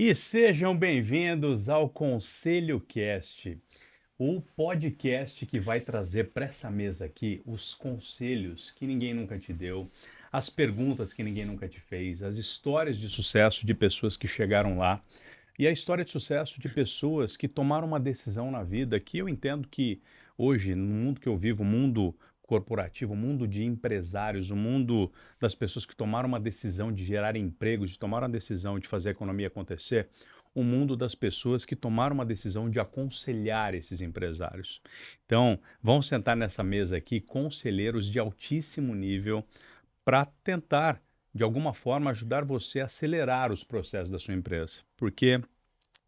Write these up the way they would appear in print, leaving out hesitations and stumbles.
E sejam bem-vindos ao Conselho Cast, o podcast que vai trazer para essa mesa aqui os conselhos que ninguém nunca te deu, as perguntas que ninguém nunca te fez, as histórias de sucesso de pessoas que chegaram lá e a história de sucesso de pessoas que tomaram uma decisão na vida que eu entendo que hoje, no mundo que eu vivo, o mundo corporativo, o mundo de empresários, o mundo das pessoas que tomaram uma decisão de gerar empregos, de tomar uma decisão de fazer a economia acontecer, o mundo das pessoas que tomaram uma decisão de aconselhar esses empresários. Então, vão sentar nessa mesa aqui conselheiros de altíssimo nível para tentar, de alguma forma, ajudar você a acelerar os processos da sua empresa. Porque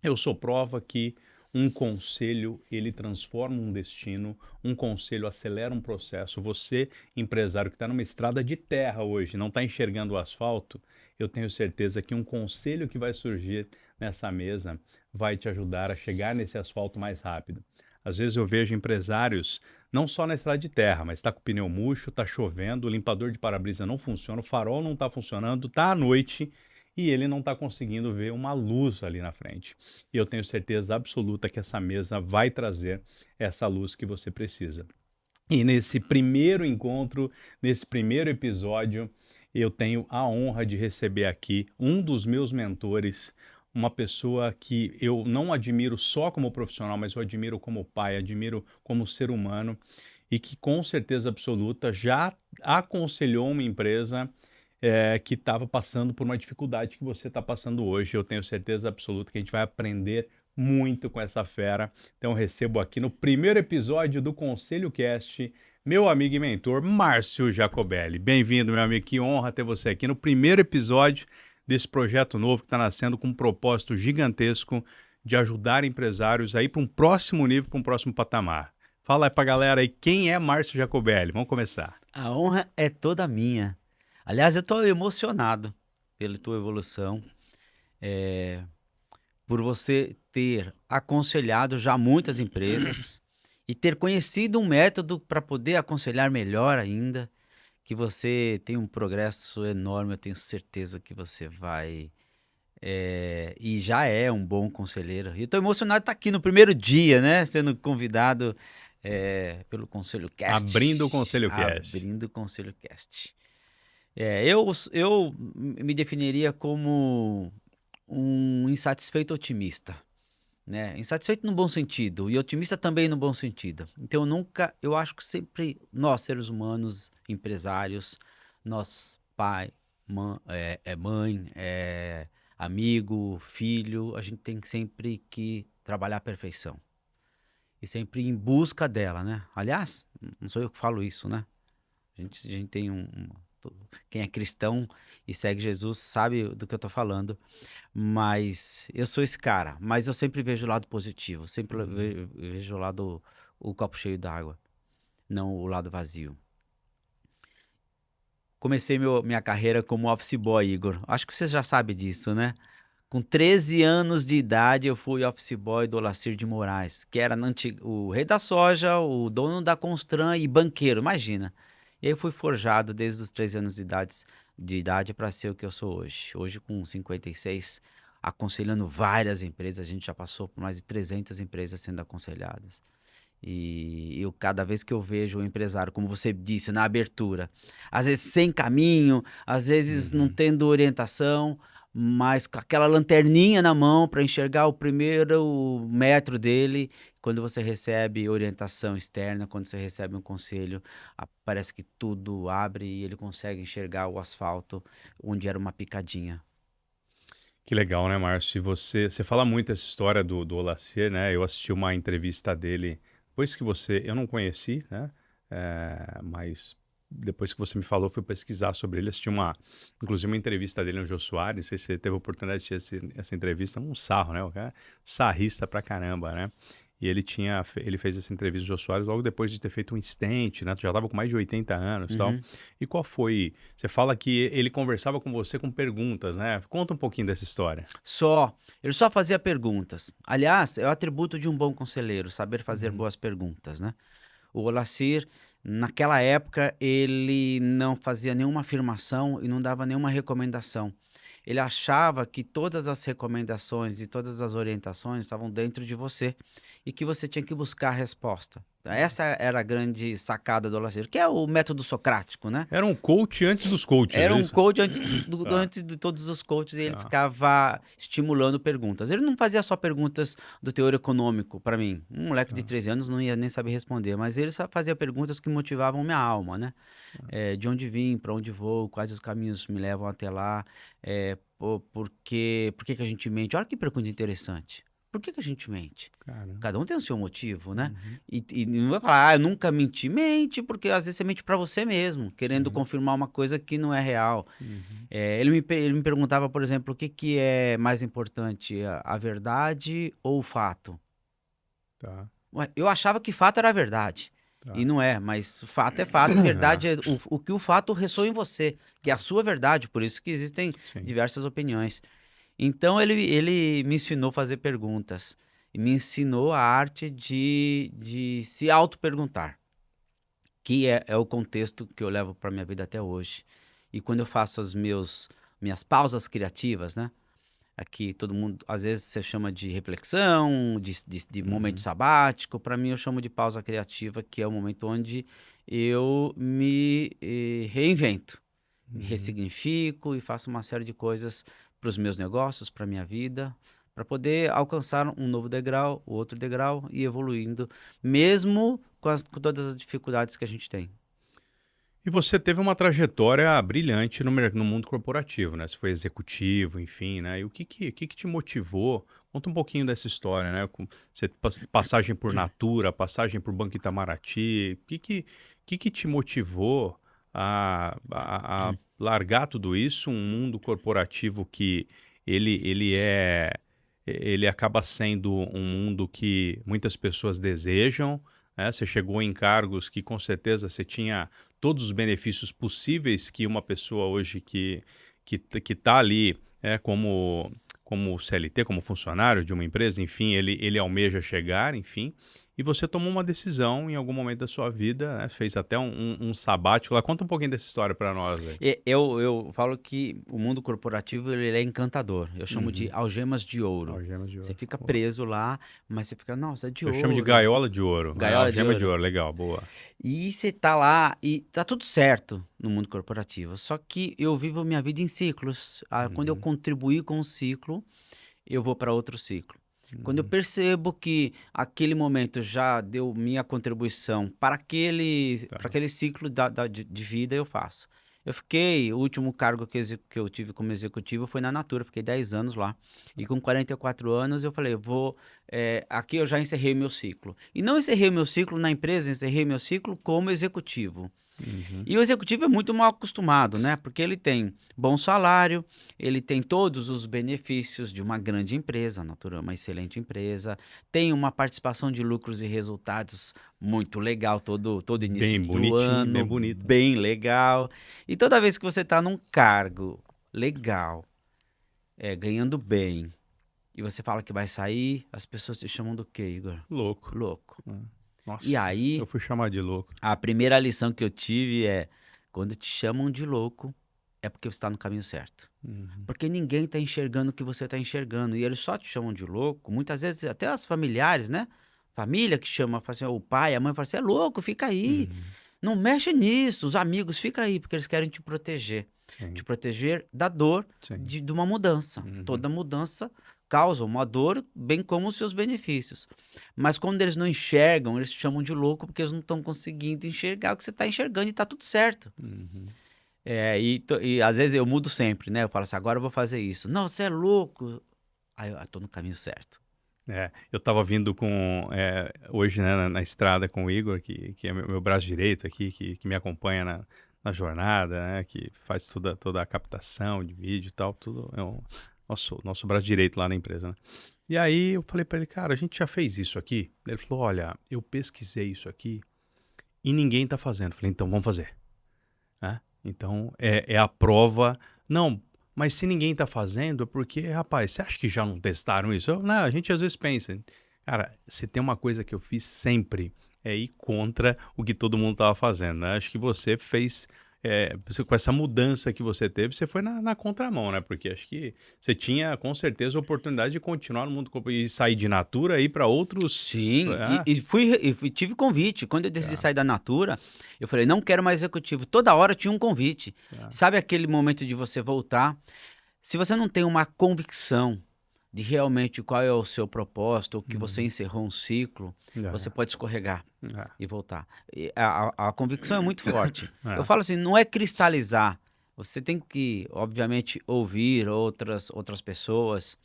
eu sou prova que um conselho, ele transforma um destino, um conselho acelera um processo. Você, empresário que está numa estrada de terra hoje, não está enxergando o asfalto, eu tenho certeza que um conselho que vai surgir nessa mesa vai te ajudar a chegar nesse asfalto mais rápido. Às vezes eu vejo empresários, não só na estrada de terra, mas está com o pneu murcho, está chovendo, o limpador de para-brisa não funciona, o farol não está funcionando, está à noite e ele não está conseguindo ver uma luz ali na frente. E eu tenho certeza absoluta que essa mesa vai trazer essa luz que você precisa. E nesse primeiro encontro, nesse primeiro episódio, eu tenho a honra de receber aqui um dos meus mentores, uma pessoa que eu não admiro só como profissional, mas eu admiro como pai, admiro como ser humano e que com certeza absoluta já aconselhou uma empresa que estava passando por uma dificuldade que você está passando hoje. Eu tenho certeza absoluta que a gente vai aprender muito com essa fera. Então, eu recebo aqui no primeiro episódio do Conselho Cast, meu amigo e mentor, Márcio Jacobelli. Bem-vindo, meu amigo. Que honra ter você aqui no primeiro episódio desse projeto novo que está nascendo com um propósito gigantesco de ajudar empresários a ir para um próximo nível, para um próximo patamar. Fala aí para a galera aí, quem é Márcio Jacobelli? Vamos começar. A honra é toda minha. Aliás, eu estou emocionado pela tua evolução, eh, por você ter aconselhado já muitas empresas e ter conhecido um método para poder aconselhar melhor ainda, que você tem um progresso enorme, eu tenho certeza que você vai, e já é um bom conselheiro. E eu estou emocionado de estar aqui no primeiro dia, né, sendo convidado, pelo Conselho Abrindo o Cast, Conselho Cast. abrindo o Conselho Cast. Eu me definiria como um insatisfeito otimista, né? Insatisfeito no bom sentido e otimista também no bom sentido. Então eu acho que sempre nós, seres humanos, empresários, nós, pai, mãe, amigo, filho, a gente tem sempre que trabalhar a perfeição e sempre em busca dela, né? Aliás, não sou eu que falo isso, né? A gente tem quem é cristão e segue Jesus sabe do que eu tô falando, mas eu sou esse cara, mas eu sempre vejo o lado positivo, sempre Uhum. vejo o copo cheio d'água, não o lado vazio. Comecei minha carreira como office boy, Igor. Acho que você já sabe disso, né? Com 13 anos de idade, eu fui office boy do Olacir de Moraes, que era o rei da soja, o dono da Constran e banqueiro, imagina. E aí eu fui forjado desde os 13 anos de idade para ser o que eu sou hoje. Hoje, com 56, aconselhando várias empresas, a gente já passou por mais de 300 empresas sendo aconselhadas. E eu, cada vez que eu vejo o empresário, como você disse na abertura, às vezes sem caminho, às vezes não Uhum. tendo orientação, mas com aquela lanterninha na mão para enxergar o primeiro metro dele. Quando você recebe orientação externa, quando você recebe um conselho, parece que tudo abre e ele consegue enxergar o asfalto onde era uma picadinha. Que legal, né, Márcio? E você fala muito essa história do Olacir, né? Eu assisti uma entrevista dele, depois que eu não conheci, né? Mas depois que você me falou, fui pesquisar sobre ele, assisti inclusive uma entrevista dele no Jô Soares, não sei se você teve a oportunidade de assistir essa entrevista, um sarro, né? O cara é sarrista pra caramba, né? E ele fez essa entrevista do Jô Soares logo depois de ter feito um stent, né? Tu já estava com mais de 80 anos e tal. Uhum. E qual foi? Você fala que ele conversava com você com perguntas, né? Conta um pouquinho dessa história. Ele só fazia perguntas. Aliás, é o atributo de um bom conselheiro, saber fazer Uhum. boas perguntas, né? O Olacir, naquela época, ele não fazia nenhuma afirmação e não dava nenhuma recomendação. ele achava que todas as recomendações e todas as orientações estavam dentro de você e que você tinha que buscar a resposta. Essa era a grande sacada do lazer, que é o método socrático, né? Era um coach antes dos coaches, Era é um isso? coach Tá, antes de todos os coaches e ele tá. ficava estimulando perguntas. Ele não fazia só perguntas do teor econômico para mim. Um moleque de Tá, 13 anos não ia nem saber responder, mas ele só fazia perguntas que motivavam minha alma, né? De onde vim, para onde vou, quais os caminhos me levam até lá, por que que a gente mente? Olha que pergunta interessante. Por que que a gente mente? caramba. Cada um tem o seu motivo, né? Uhum, E não vai falar, eu nunca menti. Mente, porque às vezes você mente para você mesmo, querendo sim. confirmar uma coisa que não é real. Uhum, Ele me perguntava, por exemplo, o que que é mais importante, a verdade ou o fato? tá, Ué, eu achava que fato era verdade. E tá. não é, mas fato é fato, verdade é o que o fato ressoa em você, que é a sua verdade, por isso que existem Sim. diversas opiniões. Então ele me ensinou a fazer perguntas, e me ensinou a arte de se auto-perguntar, que é o contexto que eu levo para minha vida até hoje. E quando eu faço minhas pausas criativas, né? Aqui todo mundo, às vezes você chama de reflexão, de momento Uhum, sabático. Para mim, eu chamo de pausa criativa, que é o momento onde eu me reinvento, me uhum. ressignifico e faço uma série de coisas para os meus negócios, para minha vida, para poder alcançar um novo degrau, o outro degrau e evoluindo, mesmo com todas as dificuldades que a gente tem. E você teve uma trajetória brilhante no mundo corporativo, né? Você foi executivo, enfim, né? E o que que te motivou? Conta um pouquinho dessa história, né? Você passagem por Natura, passagem por Banco Itamaraty, o que que te motivou a largar tudo isso, um mundo corporativo que ele acaba sendo um mundo que muitas pessoas desejam, né? Você chegou em cargos que com certeza você tinha todos os benefícios possíveis que uma pessoa hoje que está ali, como CLT, como funcionário de uma empresa, enfim, ele almeja chegar, enfim, e você tomou uma decisão em algum momento da sua vida, né, fez até um sabático lá. Conta um pouquinho dessa história para nós aí. Eu falo que o mundo corporativo ele é encantador. Eu chamo de Uhum. algemas de ouro. Algemas de Você ouro. fica Boa. preso lá, mas você fica, nossa, é de Eu chamo de ouro, gaiola de ouro, né? gaiola de Algema de ouro. ouro, legal, boa. E você tá lá e tá tudo certo no mundo corporativo. Só que eu vivo minha vida em ciclos. Quando eu Uhum, contribuir com um ciclo, eu vou para outro ciclo. Quando eu uhum, percebo que aquele momento já deu minha contribuição para tá. aquele ciclo de vida, eu faço. O último cargo que eu tive como executivo foi na Natura, fiquei 10 anos lá. E com 44 anos eu falei, aqui eu já encerrei o meu ciclo. E não encerrei o meu ciclo na empresa, encerrei meu ciclo como executivo. Uhum, E o executivo é muito mal acostumado, né? Porque ele tem bom salário, ele tem todos os benefícios de uma grande empresa, a Natura é uma excelente empresa, tem uma participação de lucros e resultados muito legal todo início bem do bonitinho, bem ano, bonito. bem legal. E toda vez que você está num cargo legal, ganhando bem, e você fala que vai sair, as pessoas te chamam do quê, Igor? Louco. Louco. É. E Nossa, eu aí, fui chamado de louco. a primeira lição que eu tive é: quando te chamam de louco, é porque você está no caminho certo. Uhum. Porque ninguém está enxergando o que você está enxergando. E eles só te chamam de louco, muitas vezes até as familiares, né? Família que chama, fala assim, o pai, a mãe fala assim: é louco, fica aí. Uhum. Não mexe nisso. Os amigos, fica aí, porque eles querem te proteger. Te Sim, proteger da dor sim. de uma mudança. Uhum. Toda mudança causa uma dor, bem como os seus benefícios. Mas quando eles não enxergam, eles te chamam de louco porque eles não estão conseguindo enxergar o que você está enxergando e está tudo certo. Uhum. E às vezes eu mudo sempre, né? Eu falo assim, agora eu vou fazer isso. Não, você é louco. Aí eu tô no caminho certo. É, eu estava vindo hoje, né, na estrada com o Igor, que é meu braço direito aqui, que me acompanha na jornada, né, que faz toda a captação de vídeo e tal, tudo é o nosso braço direito lá na empresa, né. E aí eu falei para ele, cara, a gente já fez isso aqui? Ele falou, olha, eu pesquisei isso aqui e ninguém está fazendo. Eu falei, então vamos fazer. Né? Então, é a prova. Não, mas se ninguém tá fazendo, é porque, rapaz, você acha que já não testaram isso? Não, a gente às vezes pensa. Cara, se tem uma coisa que eu fiz sempre, é ir contra o que todo mundo tava fazendo, né? Acho que você fez com essa mudança que você teve, você foi na contramão, né? Porque acho que você tinha, com certeza, a oportunidade de continuar no mundo e sair de Natura e ir para outros. Sim, Ah, tive convite. Quando eu decidi tá, sair da Natura, eu falei, não quero mais executivo. Toda hora eu tinha um convite. tá. Sabe aquele momento de você voltar? Se você não tem uma convicção de realmente qual é o seu propósito, ou que você Uhum. encerrou um ciclo, você É, pode escorregar é, e voltar. E a convicção é muito forte. Eu é. falo assim, não é cristalizar. Você tem que, obviamente, ouvir outras pessoas.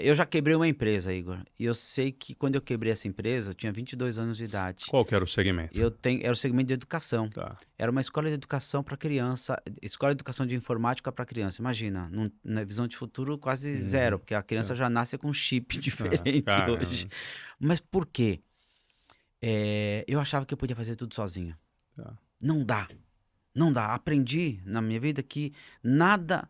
Eu já quebrei uma empresa, Igor. E eu sei que quando eu quebrei essa empresa, eu tinha 22 anos de idade. Qual que era o segmento? Era o segmento de educação. Tá. Era uma escola de educação para criança, escola de educação de informática para criança. Imagina, na visão de futuro quase zero, Uhum. porque a criança Tá. já nasce com um chip Ah, diferente hoje. caramba. Mas por quê? Eu achava que eu podia fazer tudo sozinho. Tá. Não dá, não dá. Aprendi na minha vida que nada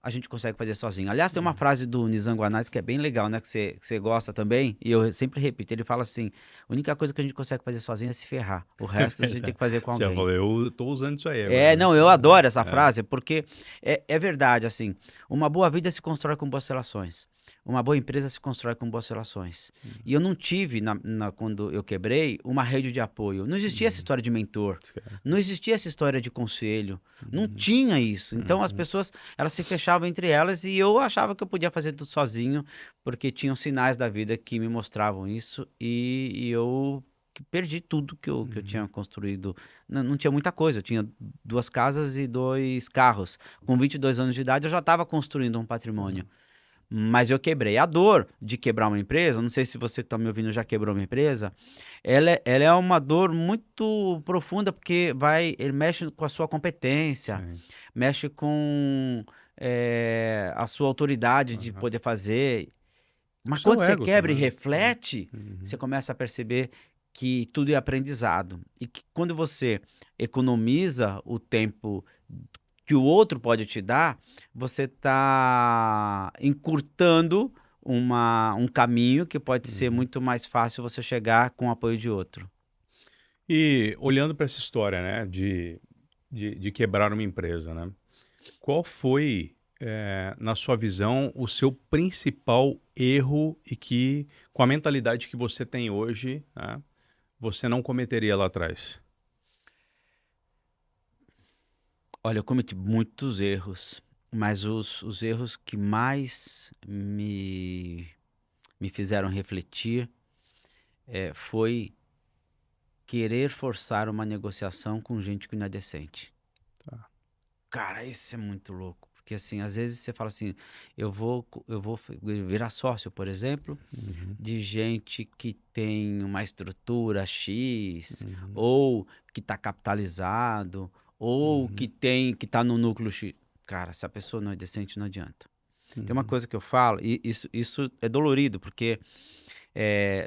a gente consegue fazer sozinho. Aliás, tem uma frase do Nizam Guanais que é bem legal, né? Que você gosta também, e eu sempre repito. Ele fala assim: a única coisa que a gente consegue fazer sozinho é se ferrar. O resto a gente tem que fazer com Você já alguém. falou, eu tô usando isso aí agora, né? Não, eu adoro essa É, frase, porque é verdade, assim, uma boa vida se constrói com boas relações, uma boa empresa se constrói com boas relações. E eu não tive, quando eu quebrei, uma rede de apoio. Não existia essa história de mentor, certo. não existia essa história de conselho, não tinha isso. Então as pessoas, elas se fechavam entre elas e eu achava que eu podia fazer tudo sozinho, porque tinham sinais da vida que me mostravam isso e eu que perdi tudo que eu tinha construído. Não tinha muita coisa, eu tinha 2 casas e 2 carros. Com 22 anos de idade eu já estava construindo um patrimônio. Mas eu quebrei. A dor de quebrar uma empresa, não sei se você que está me ouvindo já quebrou uma empresa, ela é uma dor muito profunda, porque ele mexe com a sua competência, Sim. mexe com a sua autoridade de Aham. poder fazer. O Mas quando seu você ego quebra e também, né? reflete, Uhum. você começa a perceber que tudo é aprendizado. E que quando você economiza o tempo que o outro pode te dar, você está encurtando um caminho que pode ser Uhum. muito mais fácil você chegar com o apoio de outro. E olhando para essa história, né, de quebrar uma empresa, né? Qual foi, na sua visão, o seu principal erro e que, com a mentalidade que você tem hoje, né, você não cometeria lá atrás? Olha, eu cometi muitos erros, mas os erros que mais me fizeram refletir foi querer forçar uma negociação com gente que não é decente. Tá. Cara, isso é muito louco, porque assim, às vezes você fala assim, virar sócio, por exemplo, Uhum. de gente que tem uma estrutura X, Uhum. ou que está capitalizado, ou Uhum. que tá no núcleo X. Cara, se a pessoa não é decente, não adianta. Tem uma Uhum. coisa que eu falo, e isso é dolorido, porque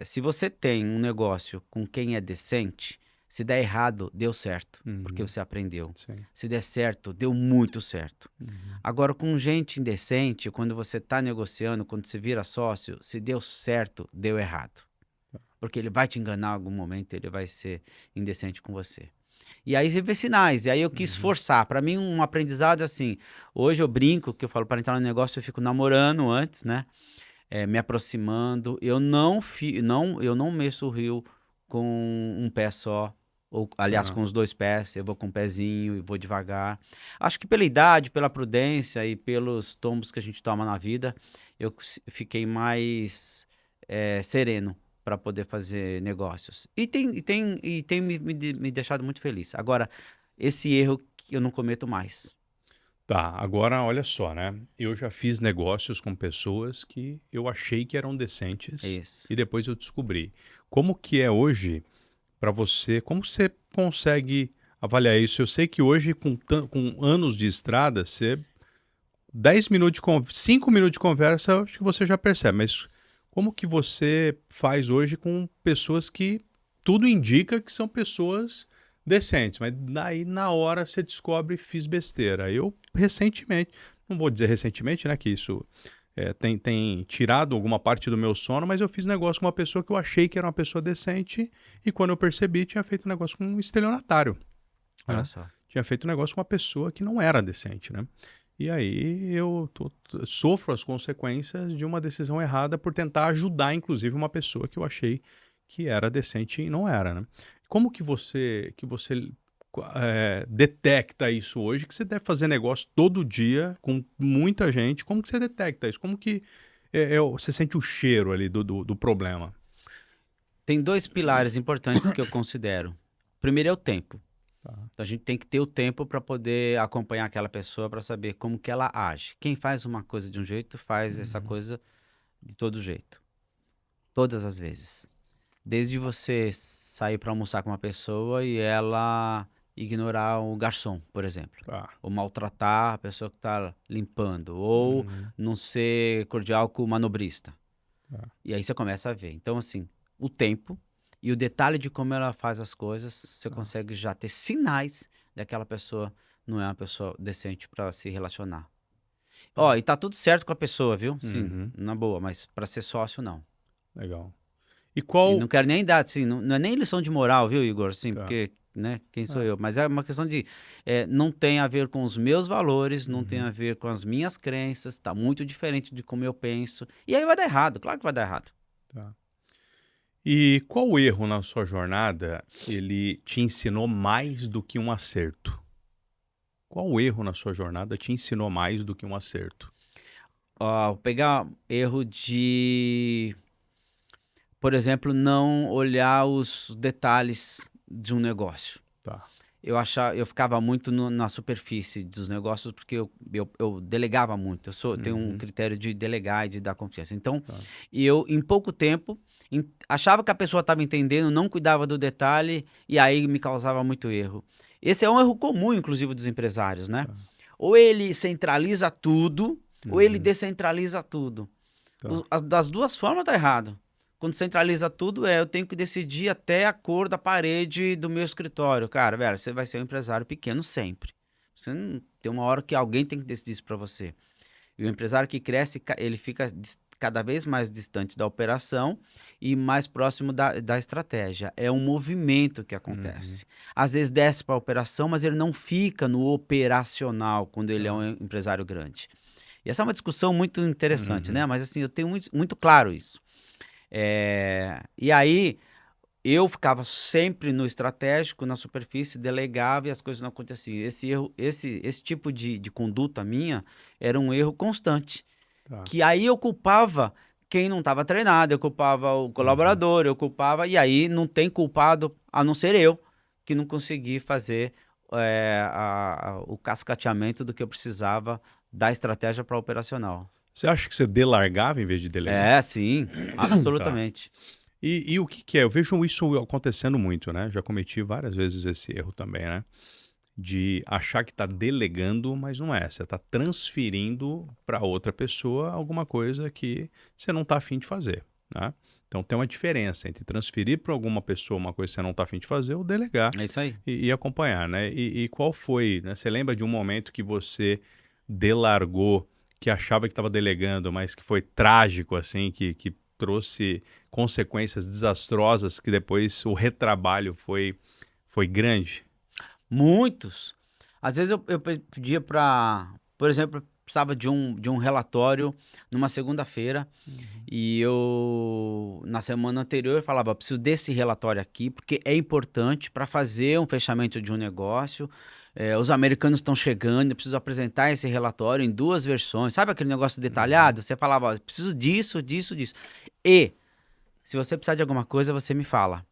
se você tem um negócio com quem é decente, se der errado, deu certo, porque Uhum. você aprendeu. Sim. Se der certo, deu muito certo. Uhum. Agora, com gente indecente, quando você está negociando, quando você vira sócio, se deu certo, deu errado. Porque ele vai te enganar em algum momento, ele vai ser indecente com você. E aí você vê sinais, e aí eu quis Uhum. forçar. Para mim, um aprendizado é assim, hoje eu brinco, que eu falo, para entrar no negócio eu fico namorando antes, né? Me aproximando. Eu não mexo o rio com um pé só, ou aliás, Tá. com os 2 pés, eu vou com um pezinho e vou devagar. Acho que pela idade, pela prudência e pelos tombos que a gente toma na vida, fiquei mais sereno para poder fazer negócios. E tem me deixado muito feliz. Agora, esse erro que eu não cometo mais. Tá, agora olha só, né? Eu já fiz negócios com pessoas que eu achei que eram É decentes isso. e depois eu descobri. Como que é hoje para você? Como você consegue avaliar isso? Eu sei que hoje, com anos de estrada, 10 minutos 5 minutos de conversa, acho que você já percebe, mas como que você faz hoje com pessoas que tudo indica que são pessoas decentes, mas daí na hora você descobre fiz besteira. Eu recentemente, não vou dizer recentemente, né, que isso tem tirado alguma parte do meu sono, mas eu fiz negócio com uma pessoa que eu achei que era uma pessoa decente e quando eu percebi tinha feito um negócio com um estelionatário, Olha né? só. tinha feito um negócio com uma pessoa que não era decente, né? E aí eu sofro as consequências de uma decisão errada por tentar ajudar, inclusive, uma pessoa que eu achei que era decente e não era, né? Como que você detecta isso hoje? Que você deve fazer negócio todo dia com muita gente. Como que você detecta isso? Como que você sente o cheiro ali do problema? Tem dois pilares importantes que eu considero. O primeiro é o tempo. Tá. Então, a gente tem que ter o tempo para poder acompanhar aquela pessoa para saber como que ela age. Quem faz uma coisa de um jeito, faz essa Uhum. coisa de todo jeito. Todas as vezes. Desde você sair para almoçar com uma pessoa e ela ignorar o garçom, por exemplo. Tá. Ou maltratar a pessoa que está limpando. Ou Uhum. não ser cordial com o manobrista. Tá. E aí você começa a ver. Então, assim, o tempo e o detalhe de como ela faz as coisas, você Tá. consegue já ter sinais de que aquela pessoa não é uma pessoa decente para se relacionar. Ó, Tá. e tá tudo certo com a pessoa, viu? Sim, Uhum. na boa, mas para ser sócio, não. Legal. E E qual. não quero nem dar, assim, não é nem lição de moral, viu, Igor? Assim, Tá. porque, né, quem sou É. eu? Mas é uma questão de, não tem a ver com os meus valores, não tem Uhum. a ver com as minhas crenças, tá muito diferente de como eu penso. E aí vai dar errado, claro que vai dar errado. Tá. E qual erro na sua jornada ele te ensinou mais do que um acerto? Qual erro na sua jornada te ensinou mais do que um acerto? Ó, vou pegar erro de, por exemplo, não olhar os detalhes de um negócio. Tá. Eu ficava muito na superfície dos negócios porque eu delegava muito. Eu tenho um Uhum. critério de delegar e de dar confiança. Então, Tá. eu, em pouco tempo, achava que a pessoa estava entendendo, não cuidava do detalhe e aí me causava muito erro. Esse é um erro comum, inclusive, dos empresários, né? Tá. Ou ele centraliza tudo, ou ele Uhum. descentraliza tudo. Tá. Das duas formas tá errado. Quando centraliza tudo, eu tenho que decidir até a cor da parede do meu escritório. Cara, velho, você vai ser um empresário pequeno sempre. Você não, tem uma hora que alguém tem que decidir isso para você. E o empresário que cresce, ele fica cada vez mais distante da operação e mais próximo da estratégia. É um movimento que Uhum. acontece. Às vezes desce para a operação, mas ele não fica no operacional quando ele é Tá. um empresário grande. E essa é uma discussão muito interessante, né? Uhum. Mas assim, eu tenho muito claro isso. E aí, eu ficava sempre no estratégico, na superfície, delegava e as coisas não aconteciam. Esse erro, esse tipo de conduta minha era um erro constante. Tá. Que aí eu culpava quem não estava treinado, eu culpava o Uhum. colaborador, eu culpava, e aí não tem culpado a não ser eu, que não consegui fazer o cascateamento do que eu precisava da estratégia para operacional. Você acha que você delargava em vez de delegar? É, sim, Tá. absolutamente. E o que que é? Eu vejo isso acontecendo muito, né? Já cometi várias vezes esse erro também, né? De achar que está delegando, mas não é. Você está transferindo para outra pessoa alguma coisa que você não está afim de fazer, né? Então tem uma diferença entre transferir para alguma pessoa uma coisa que você não está afim de fazer ou delegar É isso aí. e acompanhar, né? E qual foi, né? Você lembra de um momento que você delargou, que achava que estava delegando, mas que foi trágico, assim, que trouxe consequências desastrosas, que depois o retrabalho foi grande? Muitos. Às vezes eu pedia para, por exemplo, eu precisava de um relatório numa segunda-feira Uhum. e eu, na semana anterior, eu falava: preciso desse relatório aqui porque é importante para fazer um fechamento de um negócio. Os americanos estão chegando, eu preciso apresentar esse relatório em duas versões. Sabe aquele negócio Uhum. detalhado? Você falava: ó, preciso disso, disso, disso. E, se você precisar de alguma coisa, você me fala.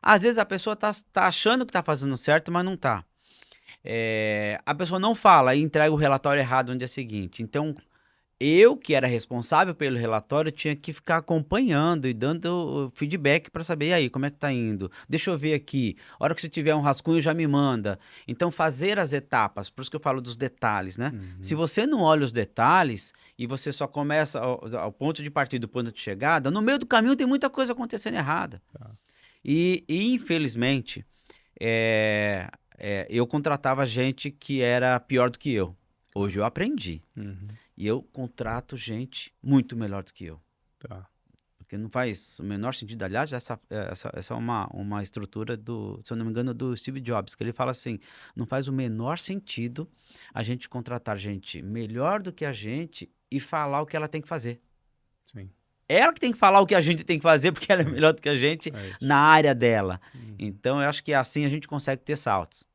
Às vezes a pessoa tá achando que tá fazendo certo, mas não tá. A pessoa não fala e entrega o relatório errado no dia seguinte. Então, eu, que era responsável pelo relatório, tinha que ficar acompanhando e dando feedback para saber, e aí, como é que tá indo? Deixa eu ver aqui. A hora que você tiver um rascunho, já me manda. Então, fazer as etapas, por isso que eu falo dos detalhes, né? Se Uhum. você não olha os detalhes e você só começa ao ponto de partida, do ponto de chegada, no meio do caminho tem muita coisa acontecendo errada. Tá. E infelizmente, eu contratava gente que era pior do que eu. Tá. Hoje eu aprendi. Uhum. E eu contrato gente muito melhor do que eu. Tá. que não faz o menor sentido. Aliás, essa é uma estrutura se eu não me engano, do Steve Jobs, que ele fala assim, não faz o menor sentido a gente contratar gente melhor do que a gente e falar o que ela tem que fazer. Sim. Ela que tem que falar o que a gente tem que fazer, porque ela é Sim. melhor do que a gente É isso. na área dela. Então, eu acho que assim a gente consegue ter saltos.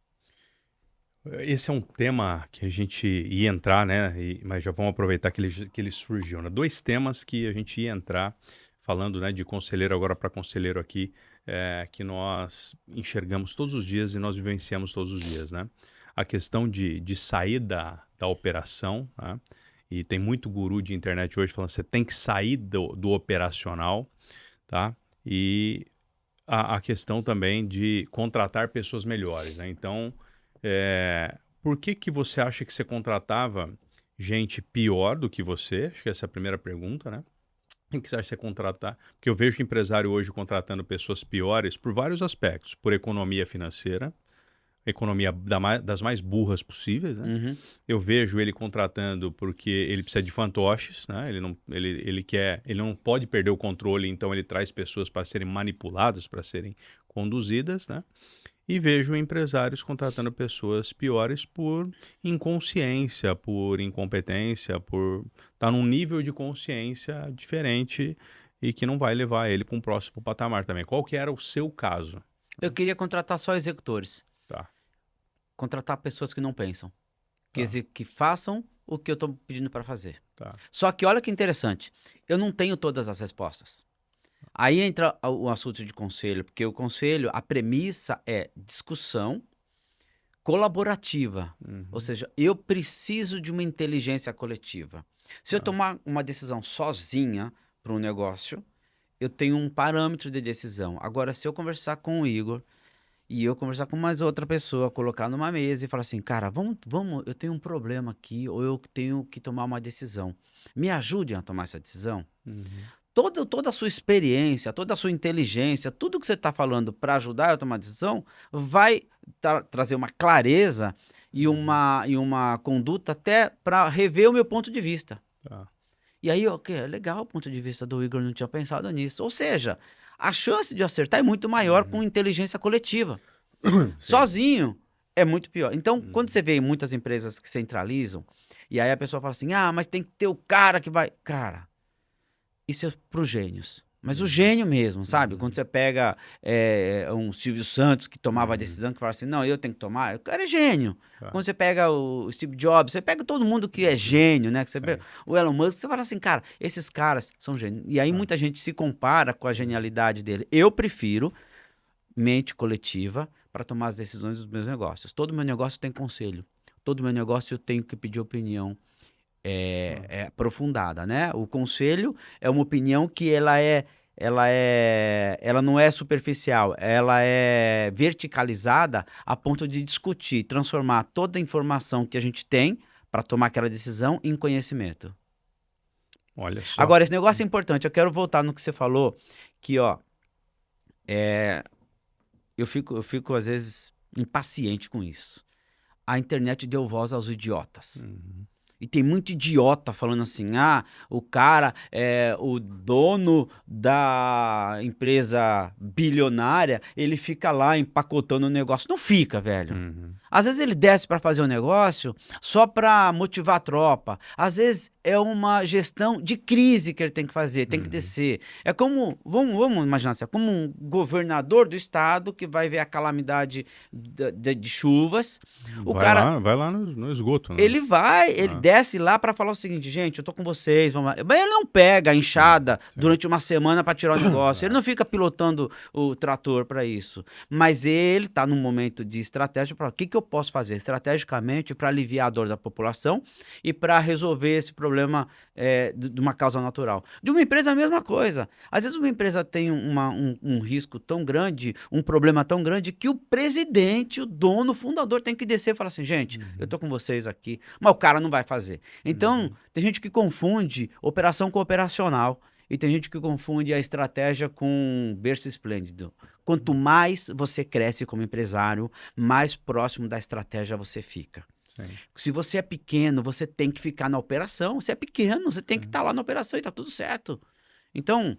Esse é um tema que a gente ia entrar, né? Mas já vamos aproveitar que ele surgiu, né? 2 temas que a gente ia entrar, falando, né, de conselheiro agora para conselheiro aqui, que nós enxergamos todos os dias e nós vivenciamos todos os dias, né? A questão de sair da operação, né? E tem muito guru de internet hoje falando que você tem que sair do operacional, tá? E a questão também de contratar pessoas melhores, né? Então, por que você acha que você contratava gente pior do que você? Acho que essa é a primeira pergunta, né? Quem que você acha que você contratar? Porque eu vejo empresário hoje contratando pessoas piores por vários aspectos. Por economia financeira, economia das mais burras possíveis, né? Uhum. Eu vejo ele contratando porque ele precisa de fantoches, né? Ele não pode perder o controle, então ele traz pessoas para serem manipuladas, para serem conduzidas, né? E vejo empresários contratando pessoas piores por inconsciência, por incompetência, por estar num nível de consciência diferente e que não vai levar ele para um próximo patamar também. Qual que era o seu caso? Eu queria contratar só executores. Tá, Contratar pessoas que não pensam. tá, Que façam o que eu estou pedindo para fazer. tá. Só que olha que interessante, eu não tenho todas as respostas. Aí entra o assunto de conselho, porque o conselho, a premissa é discussão colaborativa. Ou Uhum. seja, eu preciso de uma inteligência coletiva. Se eu Tá. tomar uma decisão sozinha para um negócio, eu tenho um parâmetro de decisão. Agora, se eu conversar com o Igor e eu conversar com mais outra pessoa, colocar numa mesa e falar assim, cara, vamos, eu tenho um problema aqui ou eu tenho que tomar uma decisão. Me ajudem a tomar essa decisão. Uhum. Toda a sua experiência, toda a sua inteligência, tudo que você está falando para ajudar eu a tomar decisão, vai trazer uma clareza e uma conduta até para rever o meu ponto de vista. Tá. E aí, ok, é legal o ponto de vista do Igor, não tinha pensado nisso. Ou seja, a chance de acertar é muito maior com inteligência coletiva. Sim. Sozinho é muito pior. Então, quando Uhum. você vê muitas empresas que centralizam, e aí a pessoa fala assim, mas tem que ter o cara que vai... Cara, isso é para os gênios. Mas o gênio mesmo, sabe? Quando você pega um Silvio Santos que tomava a decisão, que fala assim, não, eu tenho que tomar, o cara é gênio. Tá. Quando você pega o Steve Jobs, você pega todo mundo que é gênio, né? Que você pega o Elon Musk, você fala assim, cara, esses caras são gênios. E aí muita gente se compara com a genialidade dele. Eu prefiro mente coletiva para tomar as decisões dos meus negócios. Todo meu negócio tem conselho. Todo meu negócio eu tenho que pedir opinião aprofundada, né? O conselho é uma opinião que ela não é superficial, ela é verticalizada a ponto de discutir, transformar toda a informação que a gente tem para tomar aquela decisão em conhecimento. Olha só. Agora, esse negócio é importante, eu quero voltar no que você falou, que eu fico às vezes impaciente com isso. A internet deu voz aos idiotas. Uhum. E tem muito idiota falando assim, o cara é o dono da empresa bilionária, ele fica lá empacotando o negócio. Não fica, velho. Uhum. Às vezes ele desce para fazer o negócio só para motivar a tropa. Às vezes é uma gestão de crise que ele tem que fazer, tem que descer. É como, vamos imaginar assim, é como um governador do estado que vai ver a calamidade de chuvas. O cara Vai lá no esgoto, né? ele desce lá para falar o seguinte, gente, eu tô com vocês, vamos lá. Mas ele não pega a enxada durante uma semana para tirar o negócio, ele não fica pilotando o trator para isso. Mas ele tá num momento de estratégia para o que eu posso fazer estrategicamente para aliviar a dor da população e para resolver esse problema de uma causa natural. De uma empresa, a mesma coisa. Às vezes uma empresa tem um risco tão grande, um problema tão grande, que o presidente, o dono, o fundador tem que descer e falar assim, gente, eu tô com vocês aqui, mas o cara não vai fazer. Então, tem gente que confunde operação com operacional. E tem gente que confunde a estratégia com berço esplêndido. Quanto mais você cresce como empresário, mais próximo da estratégia você fica. Sim. Se você é pequeno, você tem que ficar na operação. Você é pequeno, você tem que estar lá na operação e tá tudo certo. Então,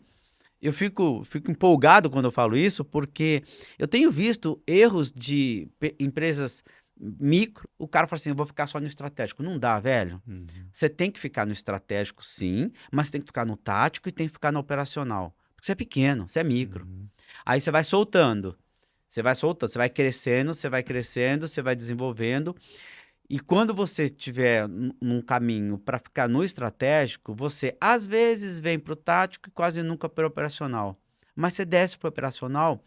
eu fico empolgado quando eu falo isso, porque eu tenho visto erros de empresas micro, o cara fala assim, eu vou ficar só no estratégico. Não dá, velho. Uhum. Você tem que ficar no estratégico, sim, mas tem que ficar no tático e tem que ficar no operacional. Porque você é pequeno, você é micro. Uhum. Aí você vai soltando, você vai crescendo, você vai desenvolvendo. E quando você estiver num caminho para ficar no estratégico, você às vezes vem para o tático e quase nunca para o operacional. Mas você desce para o operacional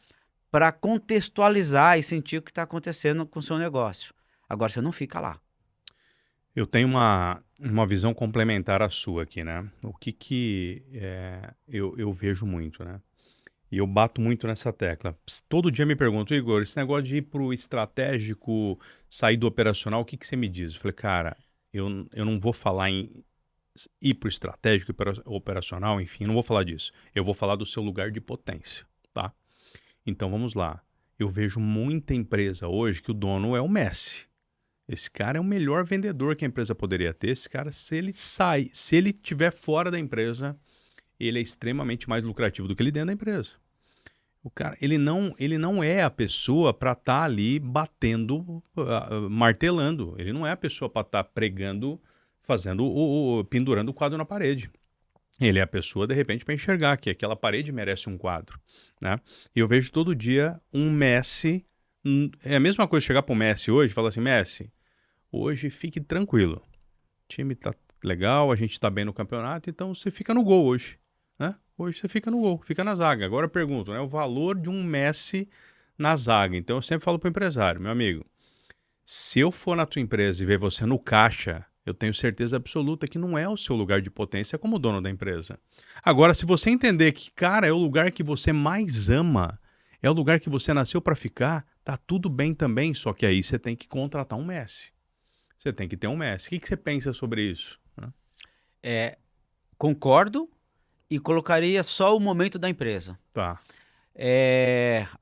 para contextualizar e sentir o que está acontecendo com o seu negócio. Agora você não fica lá. Eu tenho uma visão complementar à sua aqui, né? O que eu vejo muito, né? E eu bato muito nessa tecla. Todo dia me pergunto, Igor, esse negócio de ir pro estratégico, sair do operacional, o que você me diz? Eu falei, cara, eu não vou falar em ir pro estratégico e operacional, enfim, não vou falar disso. Eu vou falar do seu lugar de potência, tá? Então vamos lá. Eu vejo muita empresa hoje que o dono é o Messi. Esse cara é o melhor vendedor que a empresa poderia ter. Esse cara, se ele estiver fora da empresa, ele é extremamente mais lucrativo do que ele dentro da empresa. O cara, ele não é a pessoa para estar ali batendo, martelando. Ele não é a pessoa para estar pregando, fazendo pendurando o quadro na parede. Ele é a pessoa, de repente, para enxergar que aquela parede merece um quadro, né? E eu vejo todo dia um Messi. É a mesma coisa chegar para o Messi hoje e falar assim, Messi, hoje fique tranquilo. O time tá legal, a gente tá bem no campeonato, então você fica no gol hoje, né? Hoje você fica no gol, fica na zaga. Agora eu pergunto, né? O valor de um Messi na zaga. Então eu sempre falo pro empresário, meu amigo, se eu for na tua empresa e ver você no caixa, eu tenho certeza absoluta que não é o seu lugar de potência como dono da empresa. Agora, se você entender que, cara, é o lugar que você mais ama, é o lugar que você nasceu para ficar, tá tudo bem também, só que aí você tem que contratar um Messi. Você tem que ter um Messi. O que você pensa sobre isso? Concordo e colocaria só o momento da empresa. Tá.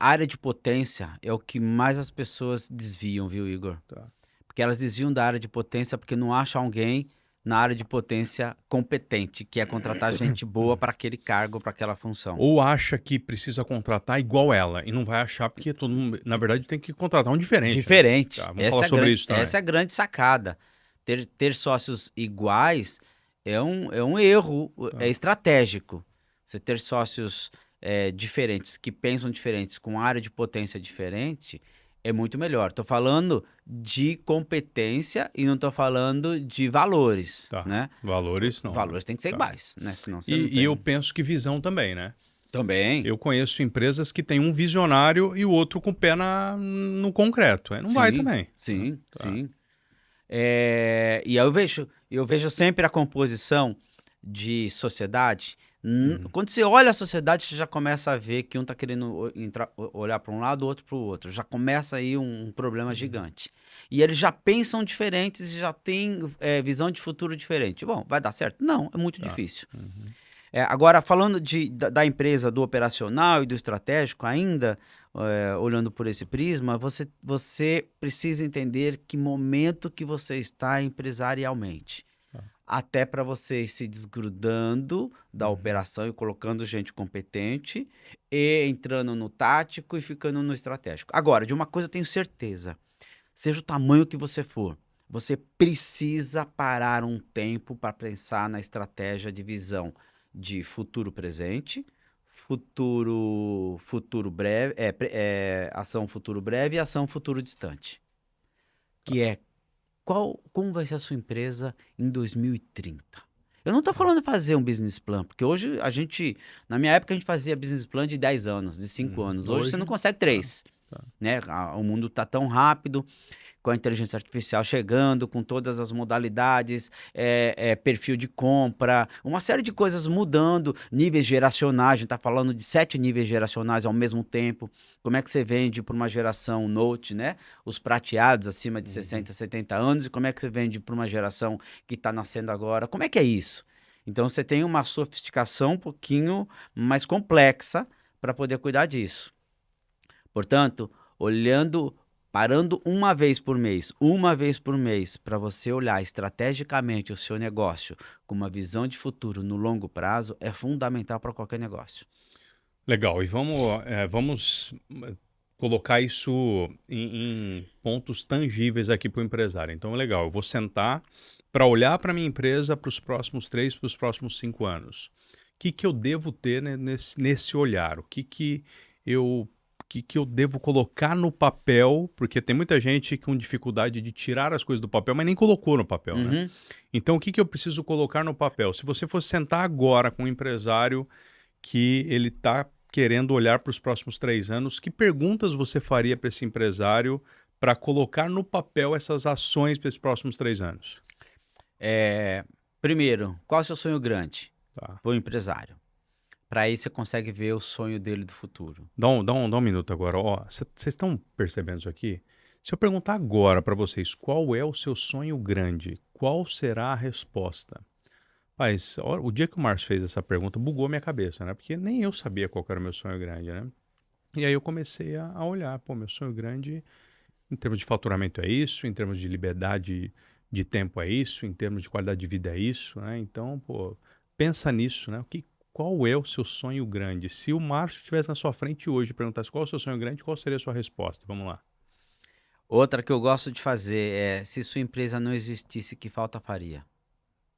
A área de potência é o que mais as pessoas desviam, viu, Igor? Tá. Porque elas desviam da área de potência porque não acham alguém na área de potência competente, que é contratar gente boa para aquele cargo, para aquela função. Ou acha que precisa contratar igual ela e não vai achar porque todo mundo, na verdade, tem que contratar um diferente. Diferente. Né? Tá, vamos falar sobre isso também. Essa é a grande sacada. Ter sócios iguais é um erro, é estratégico. Você ter sócios diferentes, que pensam diferentes, com área de potência diferente, é muito melhor. Estou falando de competência e não estou falando de valores, Tá. né? Valores não. Valores têm que ser Tá. iguais, né? Senão você não tem. E eu penso que visão também, né? Também. Eu conheço empresas que têm um visionário e o outro com o pé no concreto. Aí não vai também. Sim, Tá. sim. E aí eu vejo sempre a composição de sociedade. Quando você olha a sociedade, você já começa a ver que um está querendo olhar para um lado, o outro para o outro. Já começa aí um problema gigante. E eles já pensam diferentes e já têm visão de futuro diferente. Bom, vai dar certo? Não, é muito difícil. Agora, falando da empresa, do operacional e do estratégico, ainda olhando por esse prisma, você precisa entender que momento que você está empresarialmente. Até para você ir se desgrudando da operação e colocando gente competente e entrando no tático e ficando no estratégico. Agora, de uma coisa eu tenho certeza, seja o tamanho que você for, você precisa parar um tempo para pensar na estratégia de visão de futuro presente, futuro breve, ação futuro breve e ação futuro distante. Que é como vai ser a sua empresa em 2030? Eu não estou falando de fazer um business plan, porque hoje na minha época a gente fazia business plan de 10 anos, de 5 anos. Hoje você não consegue 3. Né? O mundo está tão rápido, com a inteligência artificial chegando, com todas as modalidades, perfil de compra, uma série de coisas mudando, níveis geracionais, a gente está falando de 7 níveis geracionais ao mesmo tempo. Como é que você vende para uma geração Note, né? Os prateados acima de 60, 70 anos, e como é que você vende para uma geração que está nascendo agora? Como é que é isso? Então você tem uma sofisticação um pouquinho mais complexa para poder cuidar disso. Portanto, parando uma vez por mês, para você olhar estrategicamente o seu negócio com uma visão de futuro no longo prazo, é fundamental para qualquer negócio. Legal, e vamos colocar isso em pontos tangíveis aqui para o empresário. Então, legal, eu vou sentar para olhar para minha empresa para os próximos 3, para os próximos 5 anos. O que que eu devo ter, né, nesse olhar? O que que eu devo colocar no papel? Porque tem muita gente com dificuldade de tirar as coisas do papel, mas nem colocou no papel, né? Uhum. Então, o que que eu preciso colocar no papel? Se você fosse sentar agora com um empresário que ele está querendo olhar para os próximos 3 anos, que perguntas você faria para esse empresário para colocar no papel essas ações para esses próximos 3 anos? É, primeiro, qual é o seu sonho grande Tá. para o empresário? Para aí você consegue ver o sonho dele do futuro. Dá um minuto agora. Ó, vocês estão percebendo isso aqui? Se eu perguntar agora para vocês qual é o seu sonho grande, qual será a resposta? Mas o dia que o Márcio fez essa pergunta, bugou minha cabeça, né? Porque nem eu sabia qual que era o meu sonho grande, né? E aí eu comecei a olhar, pô, meu sonho grande em termos de faturamento é isso, em termos de liberdade de tempo é isso, em termos de qualidade de vida é isso, né? Então, pô, pensa nisso, né? Qual é o seu sonho grande? Se o Márcio estivesse na sua frente hoje e perguntasse qual é o seu sonho grande, qual seria a sua resposta? Vamos lá. Outra que eu gosto de fazer é: se sua empresa não existisse, que falta faria?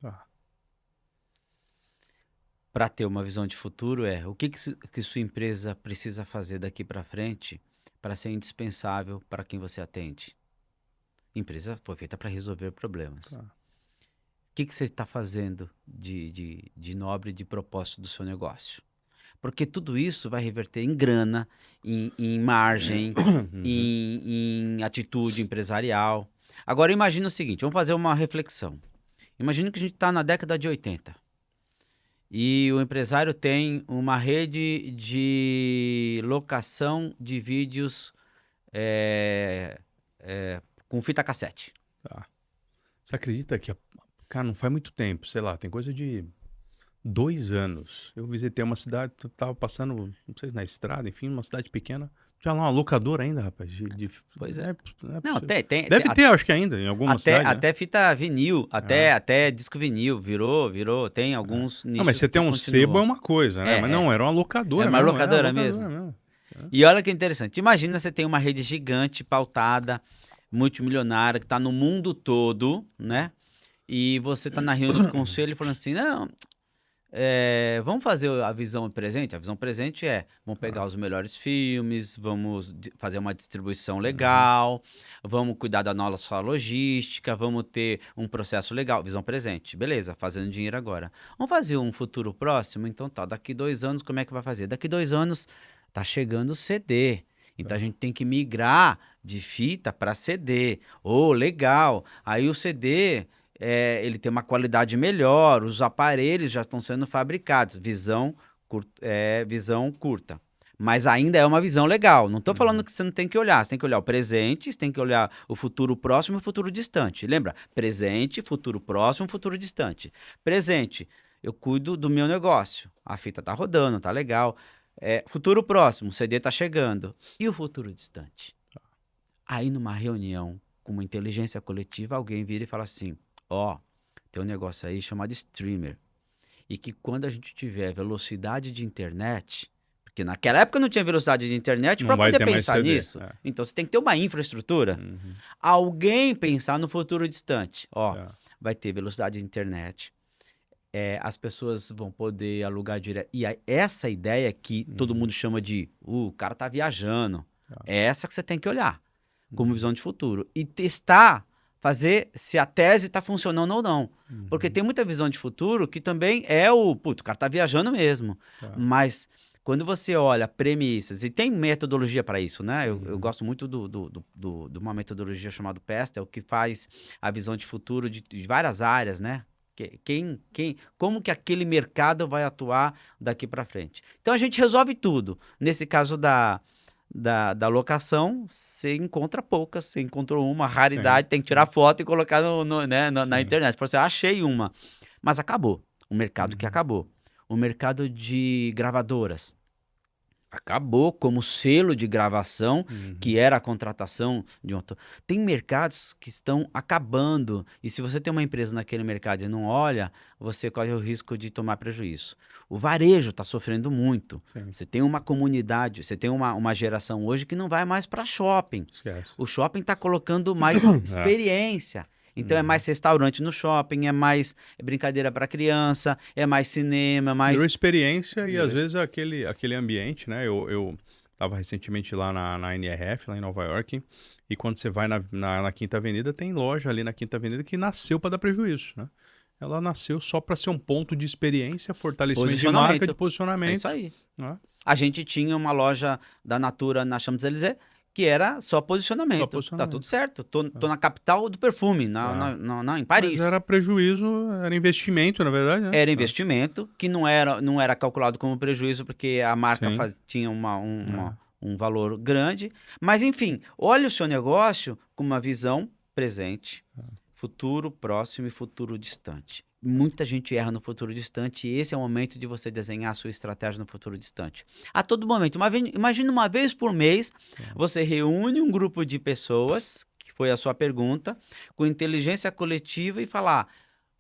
Ah, Para ter uma visão de futuro é: o que sua empresa precisa fazer daqui para frente para ser indispensável para quem você atende? Empresa foi feita para resolver problemas. tá. O que você está fazendo de nobre, de propósito do seu negócio? Porque tudo isso vai reverter em grana, em margem, Uhum. em atitude empresarial. Agora imagina o seguinte, vamos fazer uma reflexão. Imagina que a gente está na década de 80 e o empresário tem uma rede de locação de vídeos é, com fita cassete. Tá. Você acredita que, cara, não faz muito tempo, sei lá, tem coisa de 2 anos. Eu visitei uma cidade, tava passando, não sei se na estrada, enfim, uma cidade pequena. Tinha lá uma locadora ainda, rapaz. Pois é. Não é Não, possível. tem, Deve ter, acho que ainda, em alguma até, cidade, né? até fita vinil, É. até disco vinil, virou, tem É. alguns Não, mas nichos você ter que um sebo é continuam. uma coisa, né? Mas É, não, era uma era locadora uma mesmo, é, uma locadora locadora mesmo. mesmo. E olha que interessante, imagina você tem uma rede gigante, pautada, multimilionária, que está no mundo todo, né? E você está na reunião do conselho falando assim, não, vamos fazer a visão presente? A visão presente vamos pegar Tá. os melhores filmes, vamos fazer uma distribuição Uhum. legal, vamos cuidar da nossa logística, vamos ter um processo legal. Visão presente, beleza, fazendo dinheiro agora. Vamos fazer um futuro próximo? Então tá, daqui 2 anos como é que vai fazer? Daqui 2 anos tá chegando o CD. Então a Tá. gente tem que migrar de fita para CD. Oh, legal. Aí o CD ele tem uma qualidade melhor, os aparelhos já estão sendo fabricados, visão curta. Mas ainda é uma visão legal. Não estou falando Uhum. que você não tem que olhar. Você tem que olhar o presente, você tem que olhar o futuro próximo e o futuro distante. Lembra? Presente, futuro próximo, futuro distante. Presente, eu cuido do meu negócio. A fita tá rodando, tá legal. Futuro próximo, o CD tá chegando. E o futuro distante? Aí numa reunião com uma inteligência coletiva, alguém vira e fala assim: ó, tem um negócio aí chamado streamer. E que quando a gente tiver velocidade de internet, porque naquela época não tinha velocidade de internet Não para vai poder ter mais pensar CD. nisso. É. Então você tem que ter uma infraestrutura. Uhum. Alguém pensar no futuro distante. Ó, Tá. vai ter velocidade de internet. As pessoas vão poder alugar direto. E essa ideia que todo Uhum. mundo chama de o cara tá viajando. Tá. É essa que você tem que olhar como Uhum. visão de futuro. E testar, fazer se a tese está funcionando ou não. Porque Uhum. tem muita visão de futuro que também o cara tá viajando mesmo. Tá. Mas quando você olha premissas, e tem metodologia para isso, né? Eu Uhum. gosto muito de uma metodologia chamada PESTEL, que faz a visão de futuro de várias áreas, né? Como que aquele mercado vai atuar daqui para frente. Então a gente resolve tudo. Nesse caso da locação, você encontra poucas, você encontrou uma Sim, raridade, tem que tirar sim, foto e colocar né, na sim. internet. Falou assim, achei uma. Mas acabou. O mercado que Uhum. acabou. O mercado de gravadoras. Acabou como selo de gravação, Uhum. que era a contratação de um ator. Tem mercados que estão acabando. E se você tem uma empresa naquele mercado e não olha, você corre o risco de tomar prejuízo. O varejo está sofrendo muito. Sim, Você tem uma comunidade, você tem uma geração hoje que não vai mais para shopping. esquece. O shopping está colocando mais É. experiência. Então é Uhum. mais restaurante no shopping, é mais brincadeira para criança, é mais cinema, é Virou mais. experiência e às Virou vezes aquele ambiente, né? Eu estava recentemente lá na NRF, lá em Nova York, e quando você vai na Quinta Avenida, tem loja ali na Quinta Avenida que nasceu para dar prejuízo, né? Ela nasceu só para ser um ponto de experiência, fortalecimento de marca, de posicionamento. É isso posicionamento, aí. né? A gente tinha uma loja da Natura na Champs-Élysées que era só Só posicionamento. Tá tudo posicionamento. certo. Tô, É. tô na capital do perfume, É. em Mas Paris. era prejuízo, era investimento, na verdade, né? Era É. investimento que não era calculado como prejuízo porque a marca Sim. tinha É. um valor grande. Mas, enfim, olhe o seu negócio com uma visão presente, futuro próximo e futuro distante. Muita gente erra no futuro distante e esse é o momento de você desenhar a sua estratégia no futuro distante. A todo momento, imagina uma vez por mês, Tá. você reúne um grupo de pessoas, que foi a sua pergunta, com inteligência coletiva e falar,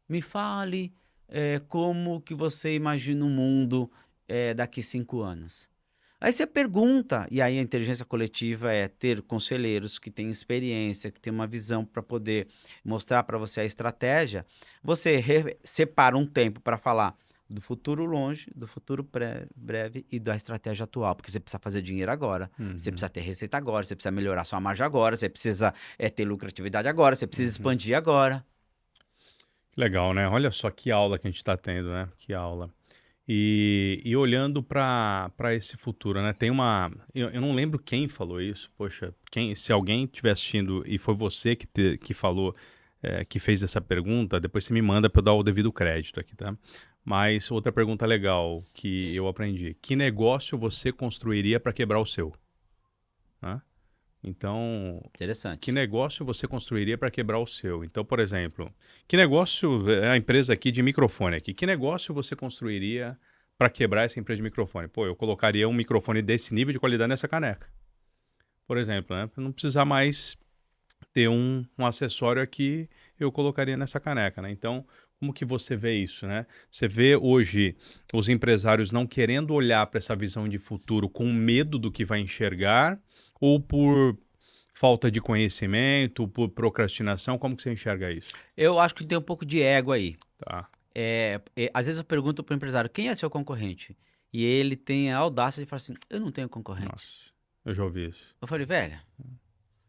me fale como que você imagina o mundo daqui 5 anos. Aí você pergunta, e aí a inteligência coletiva é ter conselheiros que têm experiência, que têm uma visão para poder mostrar para você a estratégia. Você separa um tempo para falar do futuro longe, do futuro breve e da estratégia atual, porque você precisa fazer dinheiro agora, você Uhum. precisa ter receita agora, você precisa melhorar sua margem agora, você precisa ter lucratividade agora, você precisa Uhum. expandir agora. Legal, né? Olha só que aula que a gente está tendo, né? Que aula. E olhando para esse futuro, né? Tem uma. Eu não lembro quem falou isso. Poxa, se alguém estiver assistindo e foi você que falou, que fez essa pergunta, depois você me manda para eu dar o devido crédito aqui, tá? Mas outra pergunta legal que eu aprendi: que negócio você construiria para quebrar o seu? Né? Então, que Interessante. negócio você construiria para quebrar o seu? Então, por exemplo, que negócio é a empresa aqui de microfone aqui? Que negócio você construiria para quebrar essa empresa de microfone? Pô, eu colocaria um microfone desse nível de qualidade nessa caneca. Por exemplo, né? Para não precisar mais ter um acessório aqui, eu colocaria nessa caneca, né? Então, como que você vê isso, né? Você vê hoje os empresários não querendo olhar para essa visão de futuro com medo do que vai enxergar ou por falta de conhecimento, por procrastinação? Como que você enxerga isso? Eu acho que tem um pouco de ego aí. Tá. Às vezes eu pergunto para o empresário, quem é seu concorrente? E ele tem a audácia de falar assim, eu não tenho concorrente. Nossa, eu já ouvi isso. Eu falei, velho,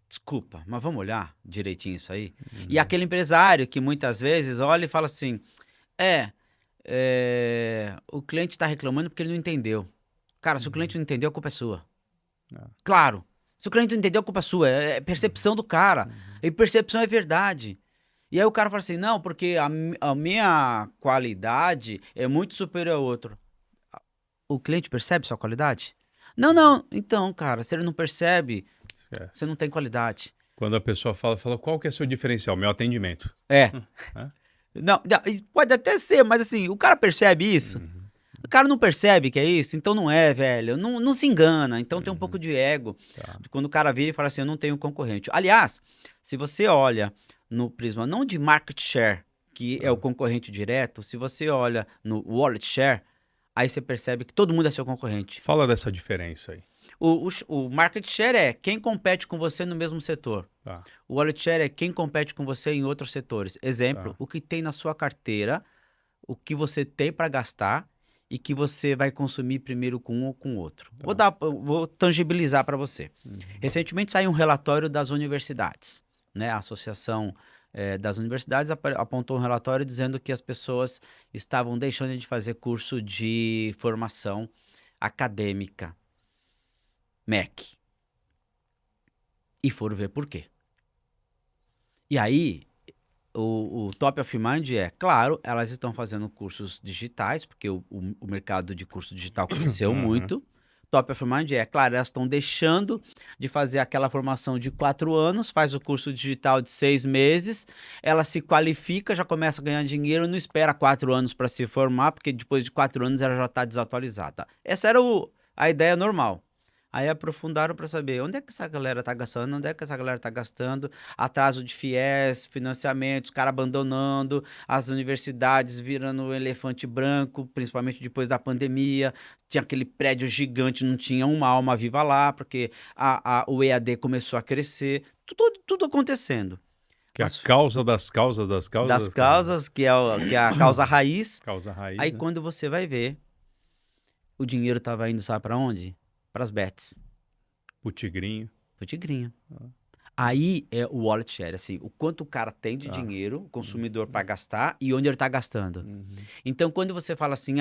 desculpa, mas vamos olhar direitinho isso aí? E Uhum. aquele empresário que muitas vezes olha e fala assim, é, o cliente está reclamando porque ele não entendeu. Cara, se o cliente Uhum. não entendeu, a culpa é sua. É. Claro, se o cliente não entendeu, a culpa é sua, é percepção do cara. Uhum. E percepção é verdade. E aí o cara fala assim, não, porque a minha qualidade é muito superior ao outro. O cliente percebe sua qualidade? Não, não. Então, cara, se ele não percebe, Esquece. você não tem qualidade. Quando a pessoa fala, qual que é o seu diferencial? Meu atendimento. É. É? Não, pode até ser, mas assim, o cara percebe isso? Uhum. O cara não percebe que é isso? Então não é, velho. Não, não se engana. Então tem um pouco Uhum. de ego. Tá. Quando o cara vira e fala assim, eu não tenho concorrente. Aliás, se você olha no prisma não de market share, que é o Tá. concorrente direto, se você olha no wallet share, aí você percebe que todo mundo é seu concorrente. Fala dessa diferença aí. O market share é quem compete com você no mesmo setor. Tá. O wallet share é quem compete com você em outros setores. Exemplo, Tá. o que tem na sua carteira, o que você tem para gastar e que você vai consumir primeiro com um ou com o outro. Tá. Vou tangibilizar para você. Uhum. Recentemente saiu um relatório das universidades, né? A Associação das Universidades apontou um relatório dizendo que as pessoas estavam deixando de fazer curso de formação acadêmica, MEC. E foram ver por quê. E aí, o top of mind é, claro, elas estão fazendo cursos digitais, porque o mercado de curso digital cresceu Uhum. muito. Top of mind é, claro, elas estão deixando de fazer aquela formação de 4 anos, faz o curso digital de 6 meses, ela se qualifica, já começa a ganhar dinheiro, não espera 4 anos para se formar, porque depois de 4 anos ela já está desatualizada. Essa era a ideia normal. Aí aprofundaram para saber onde é que essa galera tá gastando, onde é que essa galera tá gastando, atraso de fiéis, financiamentos, cara abandonando, as universidades virando um elefante branco, principalmente depois da pandemia, tinha aquele prédio gigante, não tinha uma alma viva lá, porque o EAD começou a crescer, tudo acontecendo. Que é a Mas causa das causas das causas das das causas. causas, que é a causa raiz, Causa raiz, aí né? quando você vai ver, o dinheiro tava indo, sabe para onde? Para as bets. O tigrinho. Pro tigrinho. Aí é o wallet share, assim, o quanto o cara tem de Tá. dinheiro, o consumidor, para gastar e onde ele tá gastando. Uhum. Então, quando você fala assim,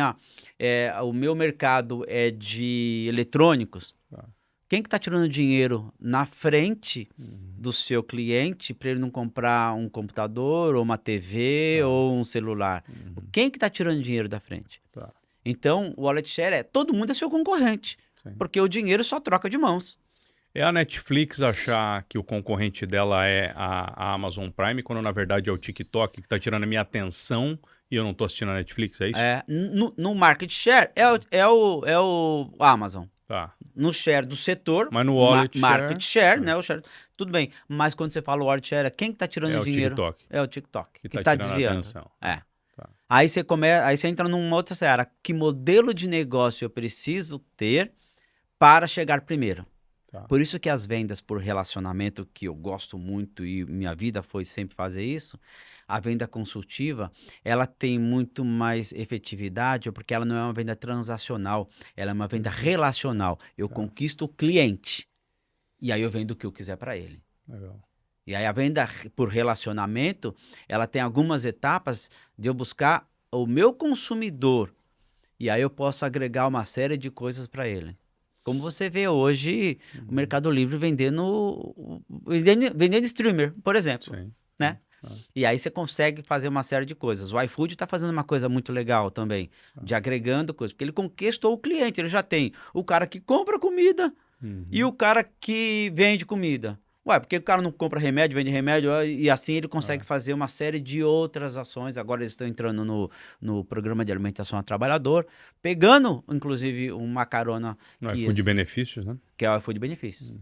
o meu mercado é de eletrônicos, Tá. quem que tá tirando dinheiro na frente Uhum. do seu cliente para ele não comprar um computador, ou uma TV, Tá. ou um celular? Uhum. Quem que tá tirando dinheiro da frente? Tá. Então, o wallet share todo mundo é seu concorrente, Sim. porque o dinheiro só troca de mãos. É a Netflix achar que o concorrente dela é a Amazon Prime, quando na verdade é o TikTok que está tirando a minha atenção e eu não estou assistindo a Netflix, é isso? No market share é o Amazon. Tá. No share do setor, Mas no wallet market share, tá. né? O share, tudo bem. Mas quando você fala o wallet share, quem que tá tirando É o dinheiro? TikTok É o TikTok, que que tá tá tirando a desviando. atenção. É. Tá. Aí você entra numa outra seara. Que modelo de negócio eu preciso ter para chegar primeiro? Tá. Por isso que as vendas por relacionamento, que eu gosto muito e minha vida foi sempre fazer isso, a venda consultiva, ela tem muito mais efetividade, porque ela não é uma venda transacional, ela é uma venda relacional. Eu Tá. conquisto o cliente e aí eu vendo o que eu quiser para ele. Legal. E aí a venda por relacionamento, ela tem algumas etapas de eu buscar o meu consumidor e aí eu posso agregar uma série de coisas para ele. Como você vê hoje o Mercado Livre vendendo streamer, por exemplo, Sim. né? Tá. E aí você consegue fazer uma série de coisas. O iFood está fazendo uma coisa muito legal também, de agregando coisas, porque ele conquistou o cliente, ele já tem o cara que compra comida e o cara que vende comida. Ué, porque o cara não compra remédio, vende remédio, e assim ele consegue fazer uma série de outras ações. Agora eles estão entrando no programa de alimentação ao trabalhador, pegando, inclusive, uma carona No iFood de benefícios, né? que é o iFood de benefícios.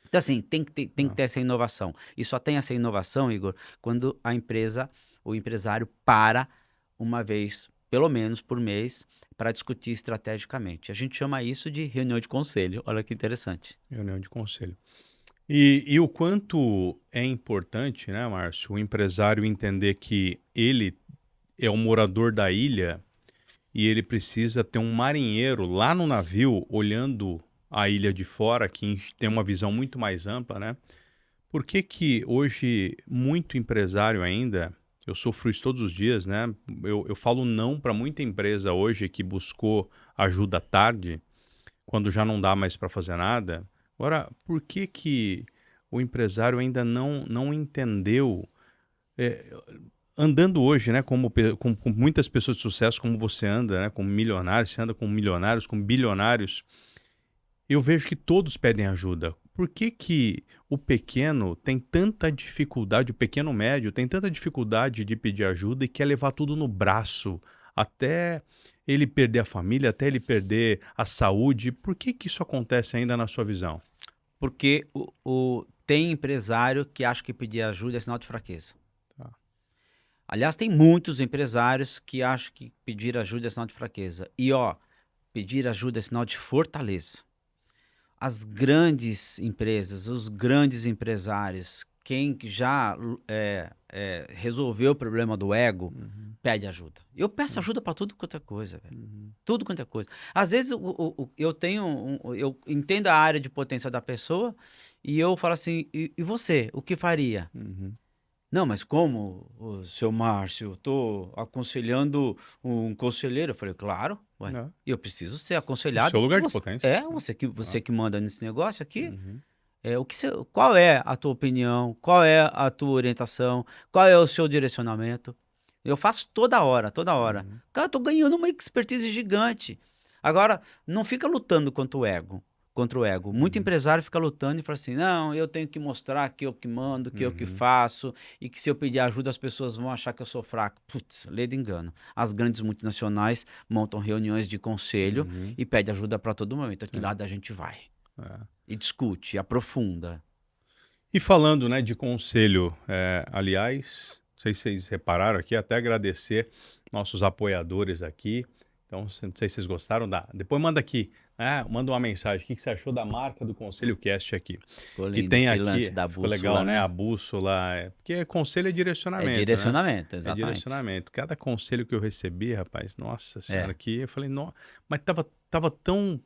Então, assim, tem que ter essa inovação. E só tem essa inovação, Igor, quando a empresa, o empresário para uma vez, pelo menos por mês, para discutir estrategicamente. A gente chama isso de reunião de conselho. Olha que interessante. Reunião de conselho. E o quanto é importante, né, Márcio, o empresário entender que ele é um morador da ilha e ele precisa ter um marinheiro lá no navio olhando a ilha de fora, que tem uma visão muito mais ampla, né? Por que que hoje muito empresário ainda, eu sofro isso todos os dias, né? Eu falo não para muita empresa hoje que buscou ajuda tarde, quando já não dá mais para fazer nada. Agora, por que que o empresário ainda não entendeu, andando hoje, né, com muitas pessoas de sucesso, como você anda, né, como milionários, você anda com milionários, com bilionários, eu vejo que todos pedem ajuda. Por que que o pequeno tem tanta dificuldade, o pequeno médio tem tanta dificuldade de pedir ajuda e quer levar tudo no braço, até ele perder a família, até ele perder a saúde? Por que que isso acontece ainda na sua visão? Porque tem empresário que acha que pedir ajuda é sinal de fraqueza. Tá. Aliás, tem muitos empresários que acham que pedir ajuda é sinal de fraqueza. E, pedir ajuda é sinal de fortaleza. As grandes empresas, os grandes empresários, quem já resolveu o problema do ego, pede ajuda. Eu peço ajuda para tudo quanto é coisa, velho. Tudo quanto é coisa. Às vezes eu entendo a área de potência da pessoa e eu falo assim, e você, o que faria? Não, mas como, seu Márcio, eu estou aconselhando um conselheiro? Eu falei, claro, ué, É. eu preciso ser O aconselhado. seu lugar de Você- potência. É, você que manda nesse negócio aqui. Uhum. Qual é a tua opinião? Qual é a tua orientação? Qual é o seu direcionamento? Eu faço toda hora, toda hora. Cara, eu tô ganhando uma expertise gigante. Agora, não fica lutando contra o ego. contra o ego. Muito empresário fica lutando e fala assim, não, eu tenho que mostrar que eu que mando, que eu que faço, e que se eu pedir ajuda as pessoas vão achar que eu sou fraco. Putz, lê de engano. As grandes multinacionais montam reuniões de conselho Uhum. e pede ajuda para todo momento. Que É. lado a gente vai? É. E discute, e aprofunda. E falando, né, de conselho, aliás, não sei se vocês repararam aqui, até agradecer nossos apoiadores aqui. Então, não sei se vocês gostaram depois manda aqui, manda uma mensagem, o que você achou da marca do Conselho Cast aqui. Ficou E lindo tem esse aqui, lance da ficou bússola, legal, né, a né? bússola, porque conselho é É direcionamento, né? direcionamento, É exatamente. direcionamento. Cada conselho que eu recebi, rapaz, nossa senhora, É. aqui eu falei, mas tava tão,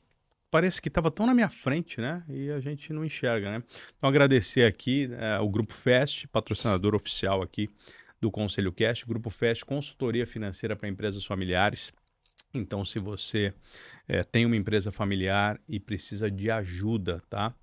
parece que estava tão na minha frente, né? E a gente não enxerga, né? Então, agradecer aqui o Grupo Fest, patrocinador oficial aqui do Conselho Cast. Grupo Fest, consultoria financeira para empresas familiares. Então, se você tem uma empresa familiar e precisa de ajuda, tá?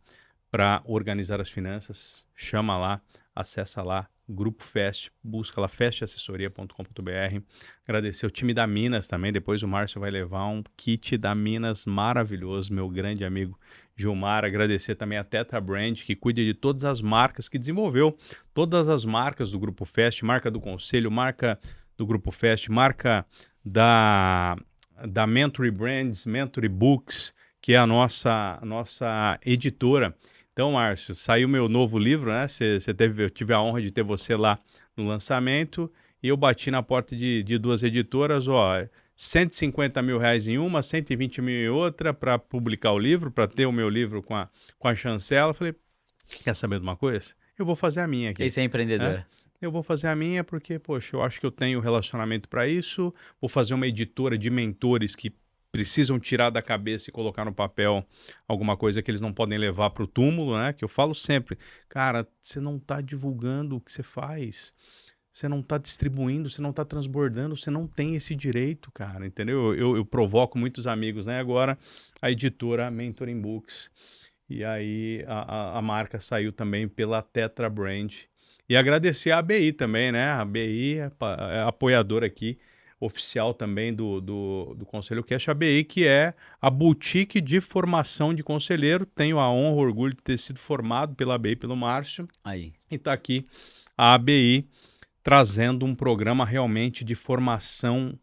Para organizar as finanças, chama lá, acessa lá, Grupo Fest, busca lá festassessoria.com.br. Agradecer o time da Minas também, depois o Márcio vai levar um kit da Minas maravilhoso, meu grande amigo Gilmar. Agradecer também a Tetra Brand, que cuida de todas as marcas, que desenvolveu todas as marcas do Grupo Fest, marca do Conselho, marca do Grupo Fest, marca da Mentory Brands, Mentory Books, que é a nossa editora. Então, Márcio, saiu meu novo livro, né? Eu tive a honra de ter você lá no lançamento e eu bati na porta de duas editoras, ó, 150 mil reais em uma, 120 mil em outra para publicar o livro, para ter o meu livro com a chancela. Eu falei, quer saber de uma coisa? Eu vou fazer a minha aqui. Esse é empreendedor. Eu vou fazer a minha porque, poxa, eu acho que eu tenho relacionamento para isso, vou fazer uma editora de mentores que precisam tirar da cabeça e colocar no papel alguma coisa que eles não podem levar para o túmulo, né? Que eu falo sempre, cara, você não está divulgando o que você faz, você não está distribuindo, você não está transbordando, você não tem esse direito, cara, entendeu? Eu provoco muitos amigos, né? Agora a editora Mentoring Books, e aí a marca saiu também pela Tetra Brand. E agradecer a ABI também, né? A ABI é apoiadora aqui, oficial também do Conselho Cast. A ABI, que é a boutique de formação de conselheiro. Tenho a honra, o orgulho de ter sido formado pela ABI, pelo Márcio. Aí. E está aqui a ABI trazendo um programa realmente de formação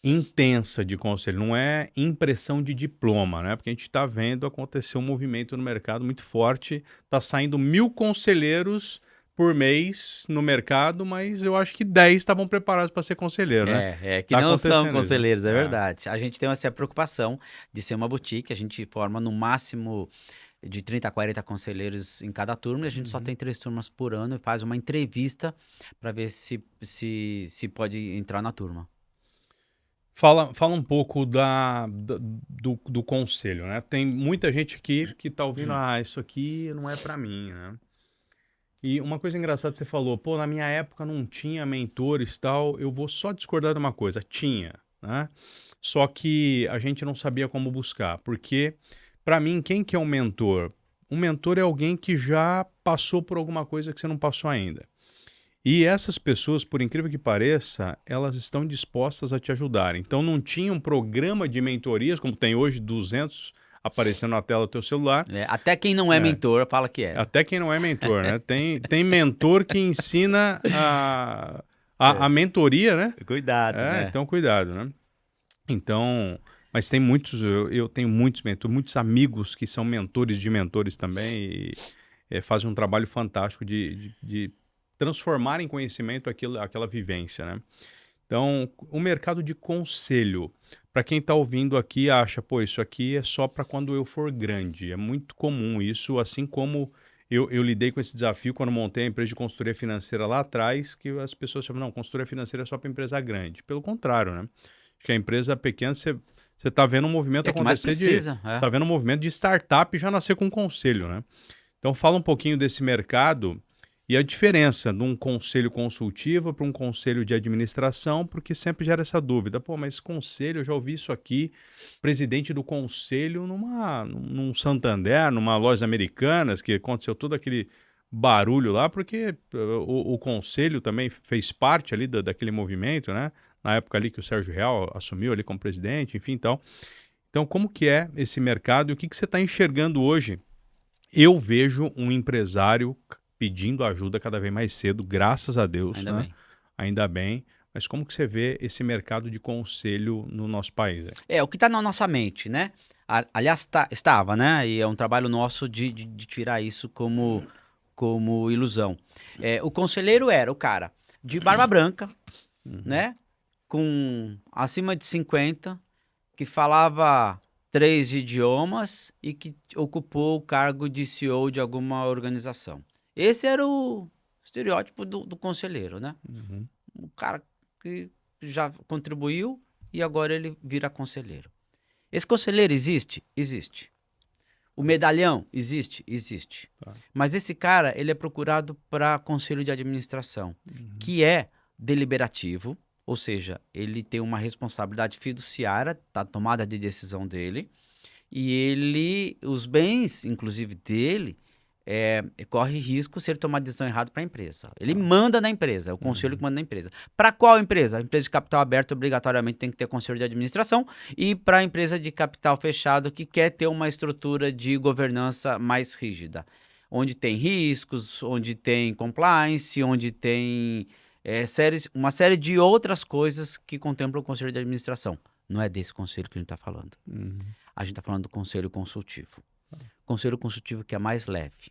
intensa de conselho, não é impressão de diploma, né? Porque a gente está vendo acontecer um movimento no mercado muito forte, está saindo 1.000 conselheiros por mês no mercado, mas eu acho que 10 estavam preparados para ser conselheiro, né? Que Tá não são acontecendo isso, né? conselheiros, é verdade. A gente tem essa preocupação de ser uma boutique, a gente forma no máximo de 30 a 40 conselheiros em cada turma, e a gente só tem 3 turmas por ano e faz uma entrevista para ver se pode entrar na turma. Fala um pouco do conselho, né? Tem muita gente aqui que tá ouvindo, isso aqui não é para mim, né? E uma coisa engraçada que você falou, pô, na minha época não tinha mentores e tal, eu vou só discordar de uma coisa, tinha, né? Só que a gente não sabia como buscar, porque para mim, quem que é um mentor? Um mentor é alguém que já passou por alguma coisa que você não passou ainda. E essas pessoas, por incrível que pareça, elas estão dispostas a te ajudar. Então não tinha um programa de mentorias, como tem hoje, 200 aparecendo na tela do teu celular. Até quem não é mentor fala que é. Até quem não é mentor, né? Tem mentor que ensina a mentoria, né? Cuidado, né? Então cuidado, né? Então, mas tem muitos, eu tenho muitos mentores, muitos amigos que são mentores de mentores também e fazem um trabalho fantástico de transformar em conhecimento aquela vivência, né? Então, o mercado de conselho, para quem está ouvindo aqui, acha, pô, isso aqui é só para quando eu for grande. É muito comum isso, assim como eu lidei com esse desafio quando montei a empresa de consultoria financeira lá atrás, que as pessoas chamam, não, consultoria financeira é só para empresa grande. Pelo contrário, né? Acho que a empresa pequena, você está vendo um movimento que mais acontecer precisa, Você está vendo um movimento de startup já nascer com um conselho, né? Então, fala um pouquinho desse mercado e a diferença de um conselho consultivo para um conselho de administração, porque sempre gera essa dúvida. Pô, mas conselho, eu já ouvi isso aqui, presidente do conselho num Santander, numa loja Americanas, que aconteceu todo aquele barulho lá, porque o conselho também fez parte ali daquele movimento, né? Na época ali que o Sérgio Real assumiu ali como presidente, enfim, tal. Então, como que é esse mercado e o que que você está enxergando hoje? Eu vejo um empresário pedindo ajuda cada vez mais cedo, graças a Deus, Ainda né? bem. Ainda bem. Mas como que você vê esse mercado de conselho no nosso país? Aí? É, o que está na nossa mente, né? Aliás, estava, né? E é um trabalho nosso de tirar isso como ilusão. É, o conselheiro era o cara de barba branca, Uhum. né? Com acima de 50, que falava 3 idiomas e que ocupou o cargo de CEO de alguma organização. Esse era o estereótipo do conselheiro, né? Uhum. Um cara que já contribuiu e agora ele vira conselheiro. Esse conselheiro existe? Existe. O medalhão existe? Existe. Tá. Mas esse cara, ele é procurado para conselho de administração, Uhum. que é deliberativo, ou seja, ele tem uma responsabilidade fiduciária da tomada de decisão dele, e os bens, inclusive dele, corre risco se ele tomar decisão errada para a empresa. Ele Tá. manda na empresa, é o conselho que manda na empresa. Para qual empresa? A empresa de capital aberto obrigatoriamente tem que ter conselho de administração, e para a empresa de capital fechado que quer ter uma estrutura de governança mais rígida, onde tem riscos, onde tem compliance, onde tem uma série de outras coisas que contemplam o conselho de administração. Não é desse conselho que a gente está falando. Uhum. A gente está falando do conselho consultivo. Conselho consultivo que é mais leve,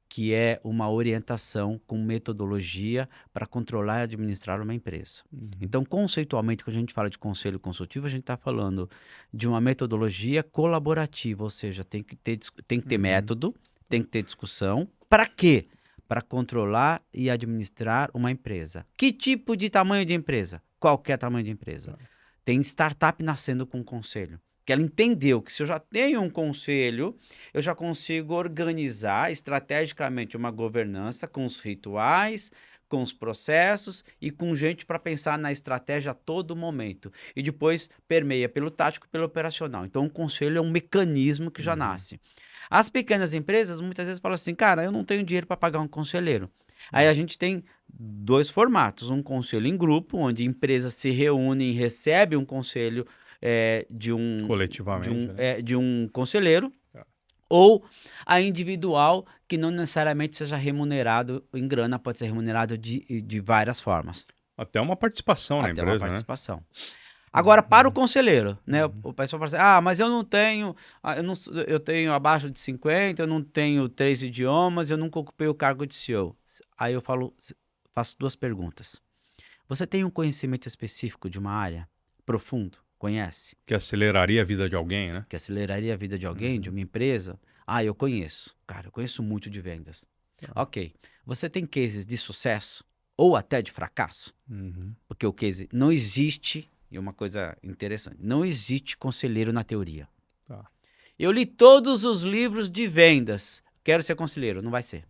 que é uma orientação com metodologia para controlar e administrar uma empresa. Uhum. Então, conceitualmente, quando a gente fala de conselho consultivo, a gente está falando de uma metodologia colaborativa, ou seja, tem que ter Uhum. método, tem que ter discussão. Para quê? Para controlar e administrar uma empresa. Que tipo de tamanho de empresa? Qualquer tamanho de empresa. Tem startup nascendo com conselho. Que ela entendeu que se eu já tenho um conselho, eu já consigo organizar estrategicamente uma governança com os rituais, com os processos e com gente para pensar na estratégia a todo momento. E depois permeia pelo tático e pelo operacional. Então, o conselho é um mecanismo que já nasce. As pequenas empresas muitas vezes falam assim, cara, eu não tenho dinheiro para pagar um conselheiro. Aí a gente tem dois formatos, um conselho em grupo, onde empresas se reúnem e recebem um conselho Coletivamente, né? de um conselheiro, Tá. ou a individual, que não necessariamente seja remunerado em grana, pode ser remunerado de várias formas, Até uma participação na até uma empresa, né? participação. Agora, para o Uhum. conselheiro, né? Uhum. O pessoal fala assim, mas eu não tenho, eu tenho abaixo de 50, eu não tenho 3 idiomas, eu nunca ocupei o cargo de CEO. Aí eu faço duas perguntas. Você tem um conhecimento específico de uma área? Profundo? Conhece? Que aceleraria a vida de alguém, né? Que aceleraria a vida de alguém, de Uhum. uma empresa? Ah, eu conheço. Cara, eu conheço muito de vendas. Tá. Ok. Você tem cases de sucesso ou até de fracasso? Uhum. Porque o case não existe, e uma coisa interessante, não existe conselheiro na teoria. Tá. Eu li todos os livros de vendas. Quero ser conselheiro. Não vai ser.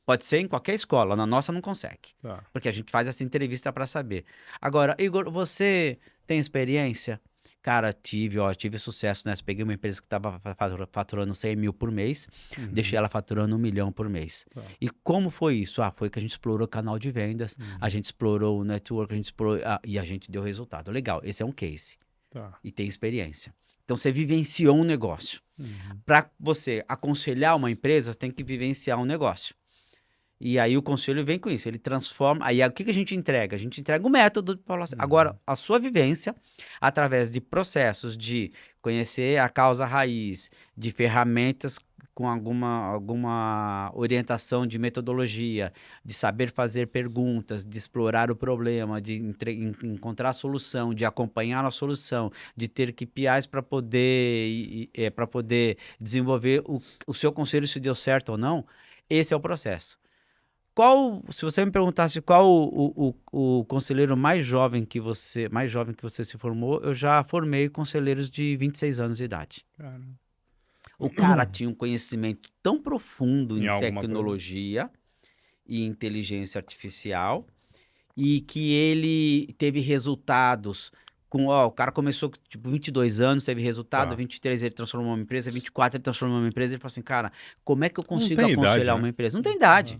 Pode ser em qualquer escola, na nossa não consegue. Tá. Porque a gente faz essa entrevista para saber. Agora, Igor, você tem experiência? Cara, tive sucesso nessa. Peguei uma empresa que estava faturando 100 mil por mês, deixei Uhum. ela faturando 1 milhão por mês. Tá. E como foi isso? Foi que a gente explorou o canal de vendas, a gente explorou o network, a gente explorou, e a gente deu resultado. Legal, esse é um case. Tá. E tem experiência. Então, você vivenciou um negócio. Uhum. Para você aconselhar uma empresa, você tem que vivenciar um negócio. E aí o conselho vem com isso, ele transforma. Aí o que a gente entrega? A gente entrega o método. Agora, a sua vivência, através de processos de conhecer a causa raiz, de ferramentas com alguma orientação de metodologia, de saber fazer perguntas, de explorar o problema, de encontrar a solução, de acompanhar a solução, de ter KPIs para poder desenvolver o seu conselho, se deu certo ou não. Esse é o processo. Se você me perguntasse qual o conselheiro mais jovem que você se formou, eu já formei conselheiros de 26 anos de idade. Caramba. O cara tinha um conhecimento tão profundo Em em alguma coisa? tecnologia e inteligência artificial e que ele teve resultados o cara começou com tipo 22 anos, teve resultado, Tá. 23 ele transformou uma empresa, 24 ele transformou uma empresa, ele falou assim, cara, como é que eu Não consigo tem idade, aconselhar né? uma empresa? Não tem idade.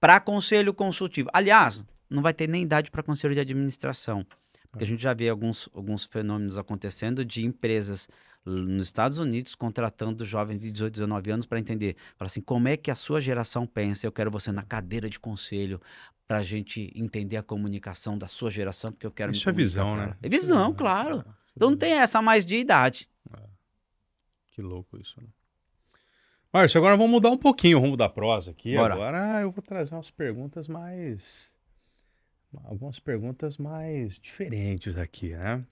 Para conselho consultivo. Aliás, não vai ter nem idade para conselho de administração. Porque a gente já vê alguns fenômenos acontecendo de empresas nos Estados Unidos, contratando jovens de 18, 19 anos para entender. Fala assim, como é que a sua geração pensa? Eu quero você na cadeira de conselho para a gente entender a comunicação da sua geração, porque eu quero me Isso é comunicar visão, com né? ela. É Isso é visão, visão. claro. Isso Então é não tem visão. essa mais de idade. Que louco isso, né? Márcio, agora vamos mudar um pouquinho o rumo da prosa aqui. Bora. Agora eu vou trazer algumas perguntas mais diferentes aqui, né?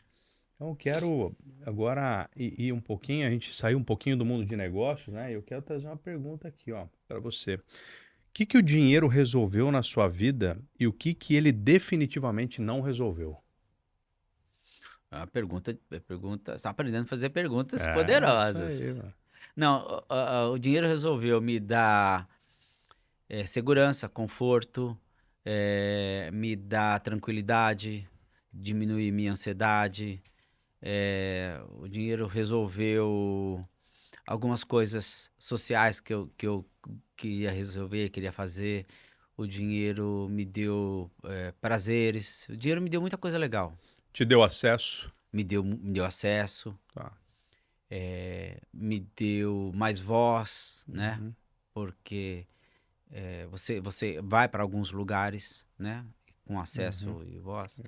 Então eu quero agora ir um pouquinho, a gente saiu um pouquinho do mundo de negócios, né? Eu quero trazer uma pergunta aqui, ó, para você. O que o dinheiro resolveu na sua vida e o que ele definitivamente não resolveu? Você está aprendendo a fazer perguntas É, isso poderosas. aí, mano. Não, o dinheiro resolveu me dar segurança, conforto, me dar tranquilidade, diminuir minha ansiedade. O dinheiro resolveu algumas coisas sociais que eu queria resolver, queria fazer. O dinheiro me deu prazeres. O dinheiro me deu muita coisa legal. Te deu acesso? Me deu acesso, Tá. me deu mais voz, né? Uhum. Porque você vai para alguns lugares, né? Com Uhum. acesso e voz.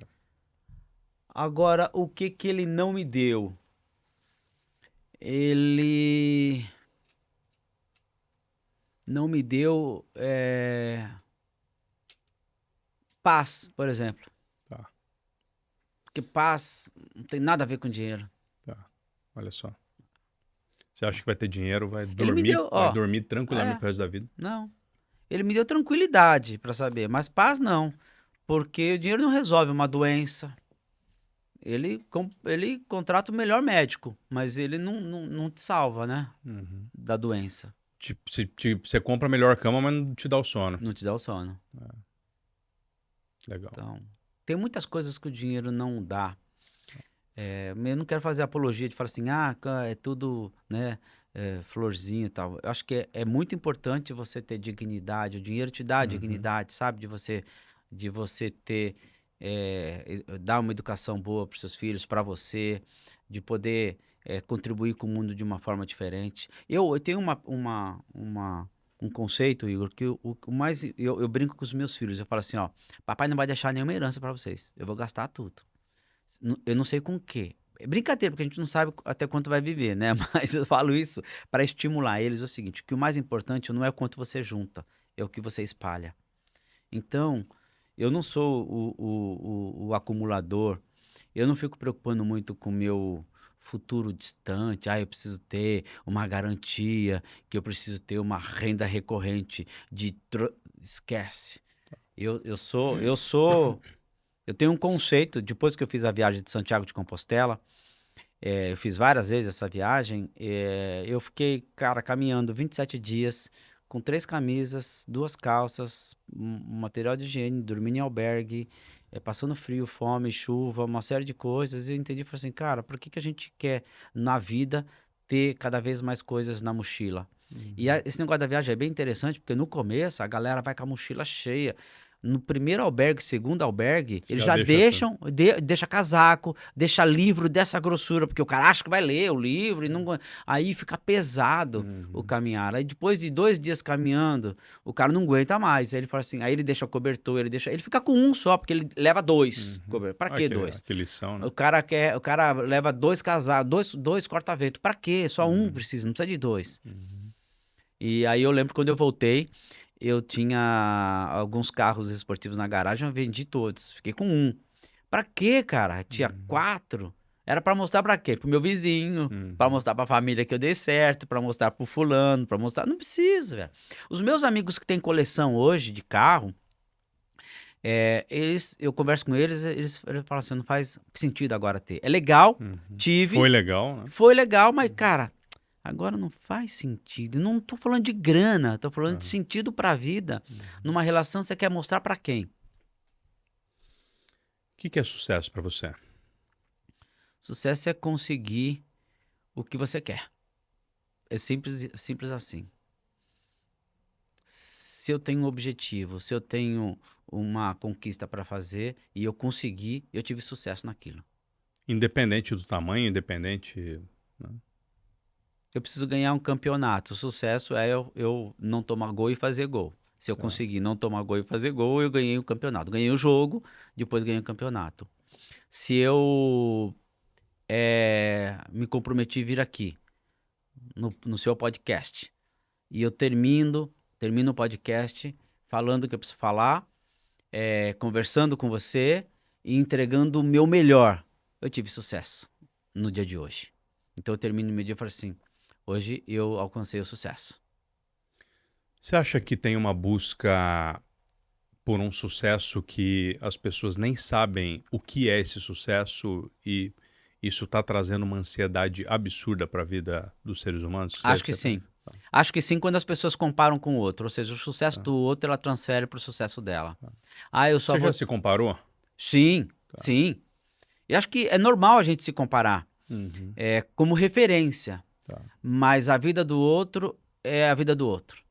Agora, o que ele não me deu? Ele não me deu paz, por exemplo. Tá, Porque paz não tem nada a ver com dinheiro. tá. Olha só. Você acha que vai ter dinheiro, Ele me deu, vai ó, dormir tranquilamente é, pro resto da vida? não. Ele me deu tranquilidade para saber, mas paz não. Porque o dinheiro não resolve uma doença. Ele contrata o melhor médico, mas ele não te salva, né? Uhum. Da doença. Você compra a melhor cama, mas não te dá o sono. Não te dá o sono. Legal. Então, tem muitas coisas que o dinheiro não dá. Eu não quero fazer apologia de falar assim, é tudo, né, florzinha e tal. Eu acho que é muito importante você ter dignidade. O dinheiro te dá Uhum. dignidade, sabe? De você ter, dar uma educação boa para os seus filhos, para você, de poder contribuir com o mundo de uma forma diferente. Eu tenho um conceito, Igor, que o mais. Eu brinco com os meus filhos, eu falo assim, ó, papai não vai deixar nenhuma herança para vocês. Eu vou gastar tudo. Eu não sei com o quê. É brincadeira, porque a gente não sabe até quanto vai viver, né? Mas eu falo isso para estimular eles. É o seguinte: que o mais importante não é o quanto você junta, é o que você espalha. Então, eu não sou o acumulador, eu não fico preocupando muito com o meu futuro distante. Eu preciso ter uma garantia, que eu preciso ter uma renda recorrente Esquece. Eu tenho um conceito, depois que eu fiz a viagem de Santiago de Compostela, eu fiz várias vezes essa viagem, eu fiquei, cara, caminhando 27 dias, com 3 camisas, 2 calças, um material de higiene, dormindo em albergue, passando frio, fome, chuva, uma série de coisas, e eu entendi, falei assim, cara, por que a gente quer, na vida, ter cada vez mais coisas na mochila? E esse negócio da viagem é bem interessante, porque no começo a galera vai com a mochila cheia. No primeiro albergue, segundo albergue, Você eles já já deixa essa. deixa casaco, deixa livro dessa grossura, porque o cara acha que vai ler o livro e não, aí fica pesado o caminhar. Aí depois de 2 dias caminhando, o cara não aguenta mais. Aí ele fala assim, aí ele deixa o cobertor, ele fica com um só, porque ele leva 2 cobertor. Para que 2? Que lição, né? O cara leva 2 casacos, dois corta-vento. Para quê? Só um precisa, não precisa de 2. E aí eu lembro quando eu voltei, eu tinha alguns carros esportivos na garagem, eu vendi todos. Fiquei com um. Pra quê, cara? Tinha 4. Era pra mostrar pra quê? Pro meu vizinho, pra mostrar pra família que eu dei certo, pra mostrar pro fulano, pra mostrar. Não precisa, velho. Os meus amigos que têm coleção hoje de carro, eu converso com eles falam assim, não faz sentido agora ter. É legal, Foi tive, legal, né? foi legal, mas, cara, agora não faz sentido. Não tô falando de grana, tô falando de sentido pra vida. Numa relação, você quer mostrar pra quem? O que é sucesso pra você? Sucesso é conseguir o que você quer. É simples, simples assim. Se eu tenho um objetivo, se eu tenho uma conquista pra fazer e eu consegui, eu tive sucesso naquilo. Independente do tamanho, independente, né? eu preciso ganhar um campeonato. O sucesso é eu não tomar gol e fazer gol. Se eu conseguir não tomar gol e fazer gol, eu ganhei o campeonato. Ganhei o jogo, depois ganhei o campeonato. Se eu me comprometi a vir aqui no seu podcast e eu termino o podcast falando o que eu preciso falar, conversando com você e entregando o meu melhor, eu tive sucesso no dia de hoje. Então eu termino meu dia e falo assim, hoje eu alcancei o sucesso. Você acha que tem uma busca por um sucesso que as pessoas nem sabem o que é esse sucesso e isso está trazendo uma ansiedade absurda para a vida dos seres humanos? Acho que sim. Acho que sim quando as pessoas comparam com o outro, ou seja, o sucesso do outro ela transfere para o sucesso dela. Eu só Você vou... já se comparou? Sim, sim. E acho que é normal a gente se comparar Uhum. como referência, mas a vida do outro é a vida do outro.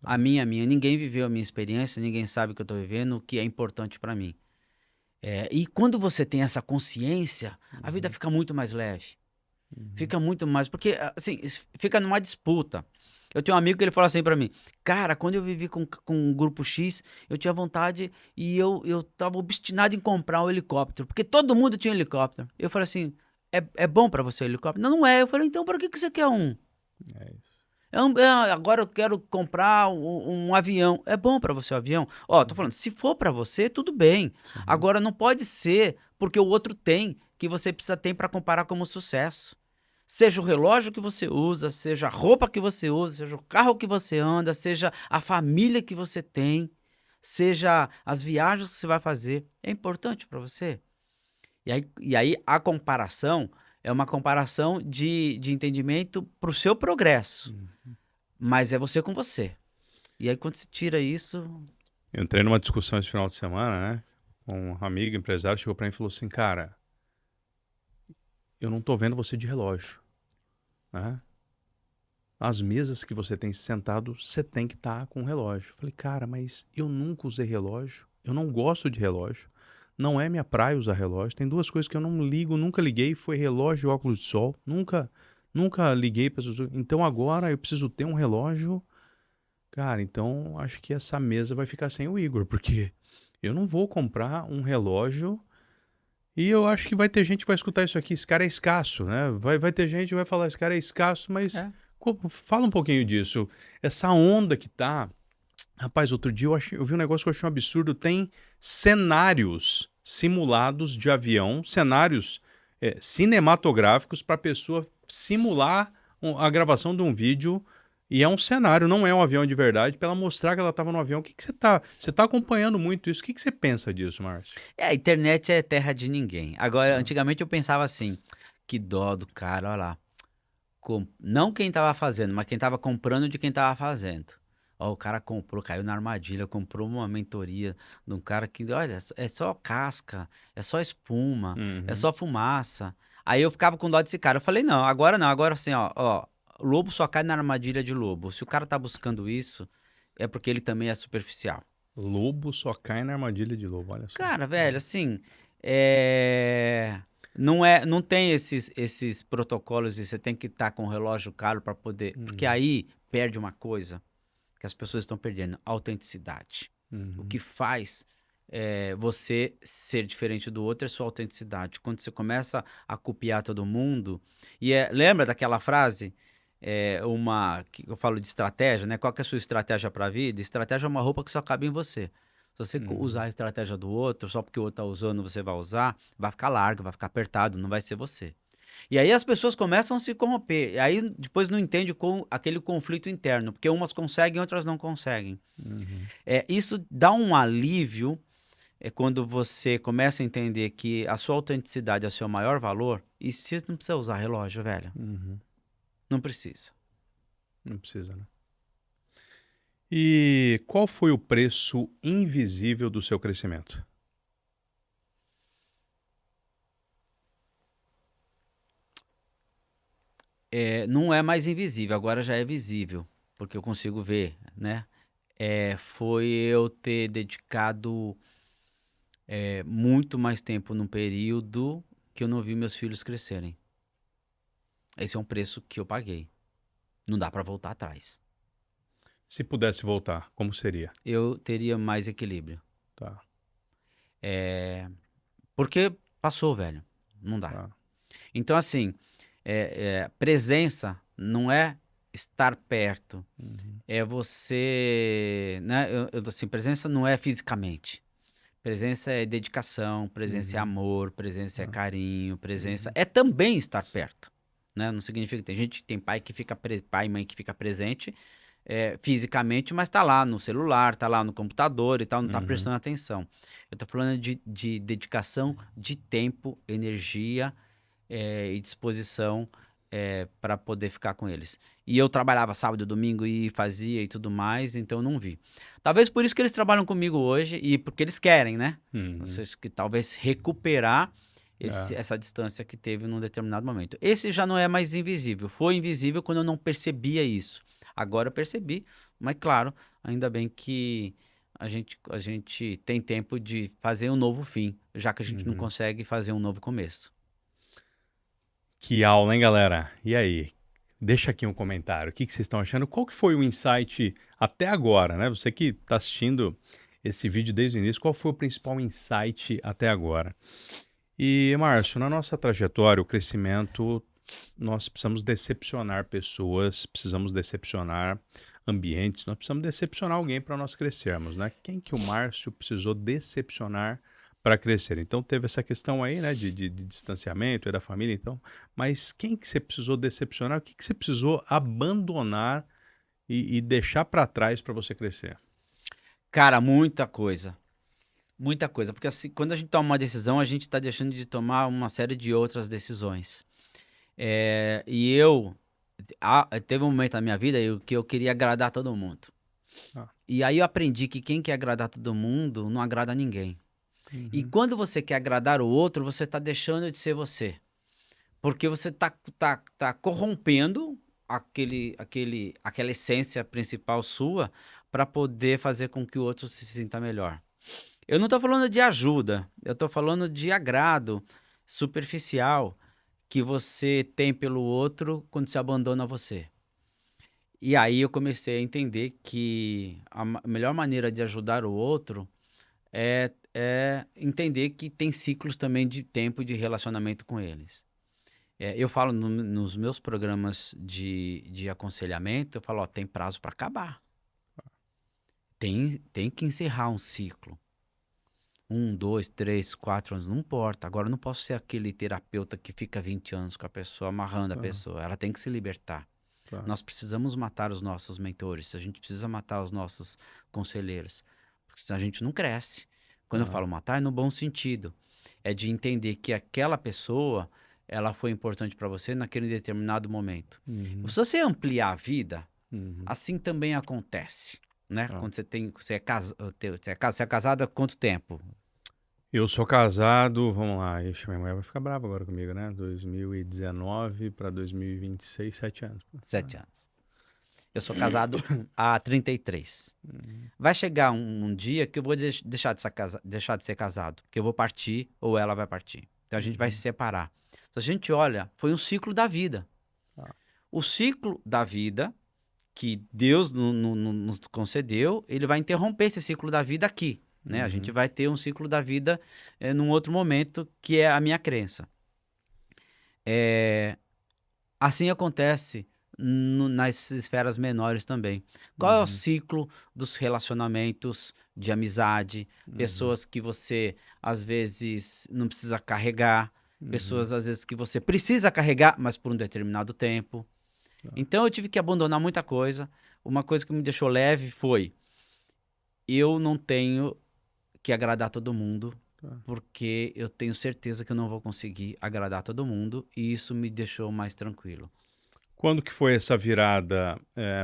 A minha. Ninguém viveu a minha experiência, ninguém sabe o que eu estou vivendo, o que é importante para mim. E quando você tem essa consciência, a vida fica muito mais leve. Fica muito mais... Porque, assim, fica numa disputa. Eu tenho um amigo que ele fala assim pra mim, cara, quando eu vivi com um grupo X, eu tinha vontade e eu tava obstinado em comprar um helicóptero, porque todo mundo tinha um helicóptero. Eu falei assim, é bom pra você o helicóptero? Não, não é. Eu falei, então pra que você quer um? É isso. Agora eu quero comprar um avião. É bom pra você o avião? Ó, tô falando, se for pra você, tudo bem. Sim. Agora não pode ser porque o outro tem, que você precisa ter pra comparar como sucesso. Seja o relógio que você usa, seja a roupa que você usa, seja o carro que você anda, seja a família que você tem, seja as viagens que você vai fazer. É importante pra você? E aí a comparação é uma comparação de entendimento pro seu progresso. Mas é você com você. E aí quando se tira isso... Eu entrei numa discussão esse final de semana, né? Um amigo empresário chegou para mim e falou assim, cara, eu não tô vendo você de relógio, né? As mesas que você tem sentado, você tem que estar com relógio. Eu falei, cara, mas eu nunca usei relógio, eu não gosto de relógio, não é minha praia usar relógio. Tem duas coisas que eu não ligo, nunca liguei, foi relógio e óculos de sol, nunca liguei para essas. Então agora eu preciso ter um relógio. Cara, então acho que essa mesa vai ficar sem o Igor, porque eu não vou comprar um relógio e eu acho que vai ter gente que vai escutar isso aqui, esse cara é escasso, né? Vai ter gente que vai falar, esse cara é escasso, mas fala um pouquinho disso. Essa onda que tá... Rapaz, outro dia eu vi um negócio que eu achei um absurdo, tem cenários simulados de avião, cenários cinematográficos para a pessoa simular a gravação de um vídeo. E é um cenário, não é um avião de verdade, para ela mostrar que ela estava no avião. O que você tá acompanhando muito isso? O que você pensa disso, Márcio? A internet é terra de ninguém. Agora, antigamente eu pensava assim, que dó do cara, olha lá. Não quem tava fazendo, mas quem tava comprando de quem tava fazendo. Ó, o cara comprou, caiu na armadilha, comprou uma mentoria de um cara que, olha, é só casca, é só espuma, é só fumaça. Aí eu ficava com dó desse cara. Eu falei, não, agora assim, ó, lobo só cai na armadilha de lobo. Se o cara tá buscando isso, é porque ele também é superficial. Lobo só cai na armadilha de lobo, olha só. Cara, velho, assim, não tem esses protocolos de você tem que estar com o relógio caro para poder, porque aí perde uma coisa que as pessoas estão perdendo, autenticidade. O que faz você ser diferente do outro é sua autenticidade. Quando você começa a copiar todo mundo, lembra daquela frase? Que eu falo de estratégia, né? Qual que é a sua estratégia para a vida? Estratégia é uma roupa que só cabe em você. Se você usar a estratégia do outro, só porque o outro tá usando, você vai usar, vai ficar largo, vai ficar apertado, não vai ser você. E aí as pessoas começam a se corromper. E aí depois não entende com aquele conflito interno, porque umas conseguem, outras não conseguem. Isso dá um alívio quando você começa a entender que a sua autenticidade é o seu maior valor, e você não precisa usar relógio, velho. Não precisa. Não precisa, né? E qual foi o preço invisível do seu crescimento? Não é mais invisível, agora já é visível, porque eu consigo ver, né? Foi eu ter dedicado muito mais tempo num período que eu não vi meus filhos crescerem. Esse é um preço que eu paguei. Não dá para voltar atrás. Se pudesse voltar, como seria? Eu teria mais equilíbrio. Tá, Porque passou, velho. Não dá. tá. Então, assim, presença não é estar perto. Uhum, É você, né? Assim, presença não é fisicamente. Presença é dedicação, presença é uhum, amor, presença é tá, carinho, presença uhum, é também estar perto, né? Não significa que tem gente, tem pai que fica pai e mãe que fica presente fisicamente, mas tá lá no celular, tá lá no computador e tal, não tá uhum, prestando atenção. Eu tô falando de dedicação de tempo, energia e disposição para poder ficar com eles. E eu trabalhava sábado e domingo e fazia e tudo mais, então eu não vi. Talvez por isso que eles trabalham comigo hoje e porque eles querem, né? Ou uhum. seja, que talvez recuperar É, essa distância que teve num determinado momento. Esse já não é mais invisível. Foi invisível quando eu não percebia isso. Agora eu percebi, mas claro, ainda bem que a gente tem tempo de fazer um novo fim, já que a gente não uhum. consegue fazer um novo começo. Que aula, hein, galera? E aí? Deixa aqui um comentário. O que que vocês estão achando? Qual que foi o insight até agora, né? Você que está assistindo esse vídeo desde o início, qual foi o principal insight até agora? E, Márcio, na nossa trajetória, o crescimento, nós precisamos decepcionar pessoas, precisamos decepcionar ambientes, nós precisamos decepcionar alguém para nós crescermos, né? Quem que o Márcio precisou decepcionar para crescer? Então teve essa questão aí, né, de distanciamento, da família, então, mas quem que você precisou decepcionar? O que que você precisou abandonar e deixar para trás para você crescer? Cara, muita coisa. Muita coisa. Porque assim, quando a gente toma uma decisão, a gente está deixando de tomar uma série de outras decisões. E teve um momento na minha vida que eu queria agradar todo mundo. Ah, E aí eu aprendi que quem quer agradar todo mundo não agrada ninguém. E uhum, quando você quer agradar o outro, você está deixando de ser você. Porque você tá corrompendo aquela essência principal sua para poder fazer com que o outro se sinta melhor. Eu não estou falando de ajuda, eu estou falando de agrado superficial que você tem pelo outro quando se abandona a você. E aí eu comecei a entender que a melhor maneira de ajudar o outro é entender que tem ciclos também de tempo e de relacionamento com eles. Eu falo nos meus programas de aconselhamento, eu falo, ó, tem prazo para acabar. Tem que encerrar um ciclo. 1, 2, 3, 4 anos, não importa. Agora eu não posso ser aquele terapeuta que fica 20 anos com a pessoa, amarrando a tá, pessoa. Ela tem que se libertar. tá, Nós precisamos matar os nossos mentores, a gente precisa matar os nossos conselheiros, porque senão a gente não cresce. Quando eu tá, falo matar, é no bom sentido. É de entender que aquela pessoa, ela foi importante para você naquele determinado momento. uhum, Se você ampliar a vida, uhum, assim também acontece, né? tá. Quando você é casado há quanto tempo? Eu sou casado, vamos lá, ixi, minha mulher vai ficar brava agora comigo, né? 2019 para 2026, 7 anos. Ah, 7 anos. Eu sou casado há 33. uhum, Vai chegar um dia que eu vou deixar de ser casado, que eu vou partir ou ela vai partir. Então a gente vai se uhum, separar. Se a gente olha, foi um ciclo da vida. tá, O ciclo da vida que Deus nos concedeu, ele vai interromper esse ciclo da vida aqui. Né? A gente uhum, vai ter um ciclo da vida num outro momento, que é a minha crença. Assim acontece nas esferas menores também. Qual é o uhum, ciclo dos relacionamentos de amizade? uhum, Pessoas que você às vezes não precisa carregar, uhum, pessoas às vezes que você precisa carregar, mas por um determinado tempo. tá, Então eu tive que abandonar muita coisa. Uma coisa que me deixou leve foi: eu não tenho que agradar todo mundo, tá. porque eu tenho certeza que eu não vou conseguir agradar todo mundo, e isso me deixou mais tranquilo. Quando que foi essa virada?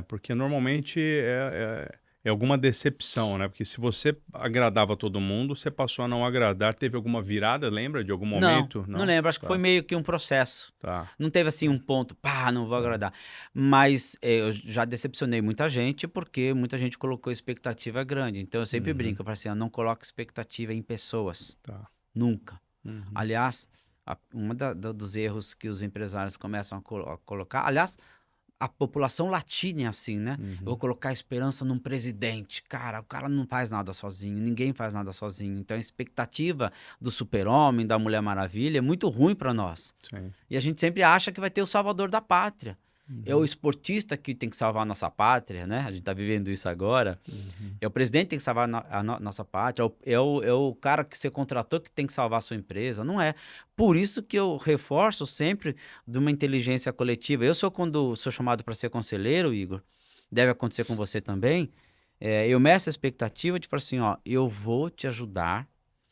Porque normalmente é alguma decepção, né? Porque se você agradava todo mundo, você passou a não agradar. Teve alguma virada, lembra de algum Não, momento? não Não? lembro. Acho que foi Tá, meio que um processo. tá, Não teve assim tá, um ponto, pá, não vou tá, agradar. Mas eu já decepcionei muita gente porque muita gente colocou expectativa grande. Então eu sempre uhum, brinco, eu falo assim, não coloque expectativa em pessoas. tá, Nunca. uhum, Aliás, dos erros que os empresários começam a colocar, aliás, a população latina é assim, né? Eu vou Uhum. colocar esperança num presidente. Cara, o cara não faz nada sozinho, ninguém faz nada sozinho. Então a expectativa do super-homem, da Mulher Maravilha é muito ruim para nós. Sim. E a gente sempre acha que vai ter o salvador da pátria. É o Uhum. esportista que tem que salvar a nossa pátria, né? A gente tá vivendo isso agora. Uhum. É o presidente que tem que salvar nossa pátria. É o cara que você contratou que tem que salvar a sua empresa. Não é. Por isso que eu reforço sempre de uma inteligência coletiva. Quando sou chamado para ser conselheiro, Igor, deve acontecer com você também. Eu meço a expectativa de falar assim: ó, eu vou te ajudar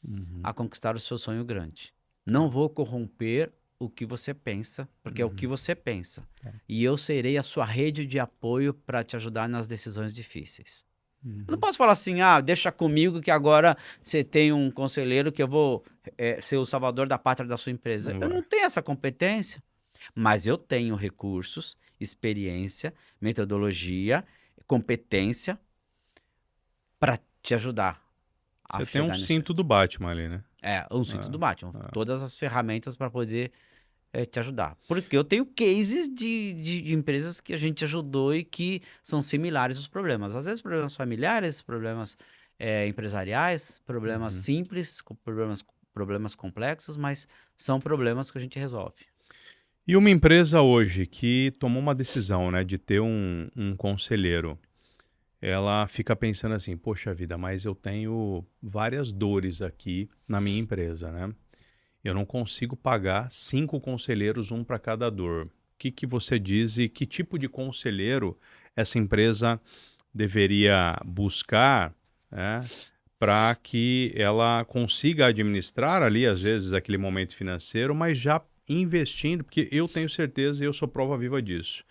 Uhum. a conquistar o seu sonho grande. Não Tá. vou corromper o que você pensa, porque é o que Uhum. você pensa. Tá. E eu serei a sua rede de apoio para te ajudar nas decisões difíceis. Eu não Uhum. posso falar assim, deixa comigo que agora você tem um conselheiro que eu vou ser o salvador da pátria da sua empresa. Não Eu vai. não tenho essa competência, mas eu tenho recursos, experiência, metodologia, competência para te ajudar a Você tem um chegar nesse. cinto do Batman ali, né? Um cinto do Ah, Batman, ah. todas as ferramentas para poder te ajudar. Porque eu tenho cases de empresas que a gente ajudou e que são similares os problemas. Às vezes problemas familiares, problemas empresariais, problemas Uhum. simples, problemas complexos, mas são problemas que a gente resolve. E uma empresa hoje que tomou uma decisão, né, de ter um conselheiro, ela fica pensando assim, poxa vida, mas eu tenho várias dores aqui na minha empresa, né? Eu não consigo pagar 5 conselheiros, um para cada dor. O que que você diz e que tipo de conselheiro essa empresa deveria buscar, né, para que ela consiga administrar ali, às vezes, aquele momento financeiro, mas já investindo, porque eu tenho certeza e eu sou prova viva disso.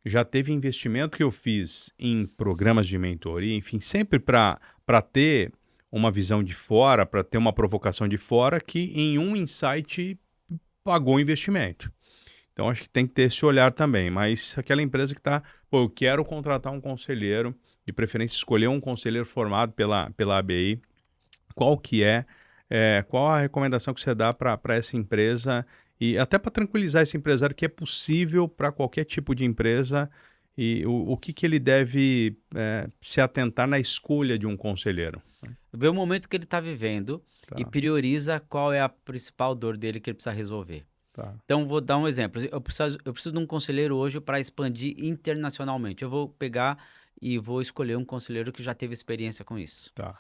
Já teve investimento que eu fiz em programas de mentoria, enfim, sempre para ter uma visão de fora, para ter uma provocação de fora, que em um insight pagou o investimento. Então acho que tem que ter esse olhar também, mas aquela empresa que está, pô, eu quero contratar um conselheiro, de preferência escolher um conselheiro formado pela ABI, qual que qual a recomendação que você dá para essa empresa e até para tranquilizar esse empresário que é possível para qualquer tipo de empresa e o que que ele deve se atentar na escolha de um conselheiro? Vê o momento que ele está vivendo e Tá, prioriza qual é a principal dor dele que ele precisa resolver. tá, Então, vou dar um exemplo. Eu preciso de um conselheiro hoje para expandir internacionalmente. Eu vou pegar e vou escolher um conselheiro que já teve experiência com isso. tá,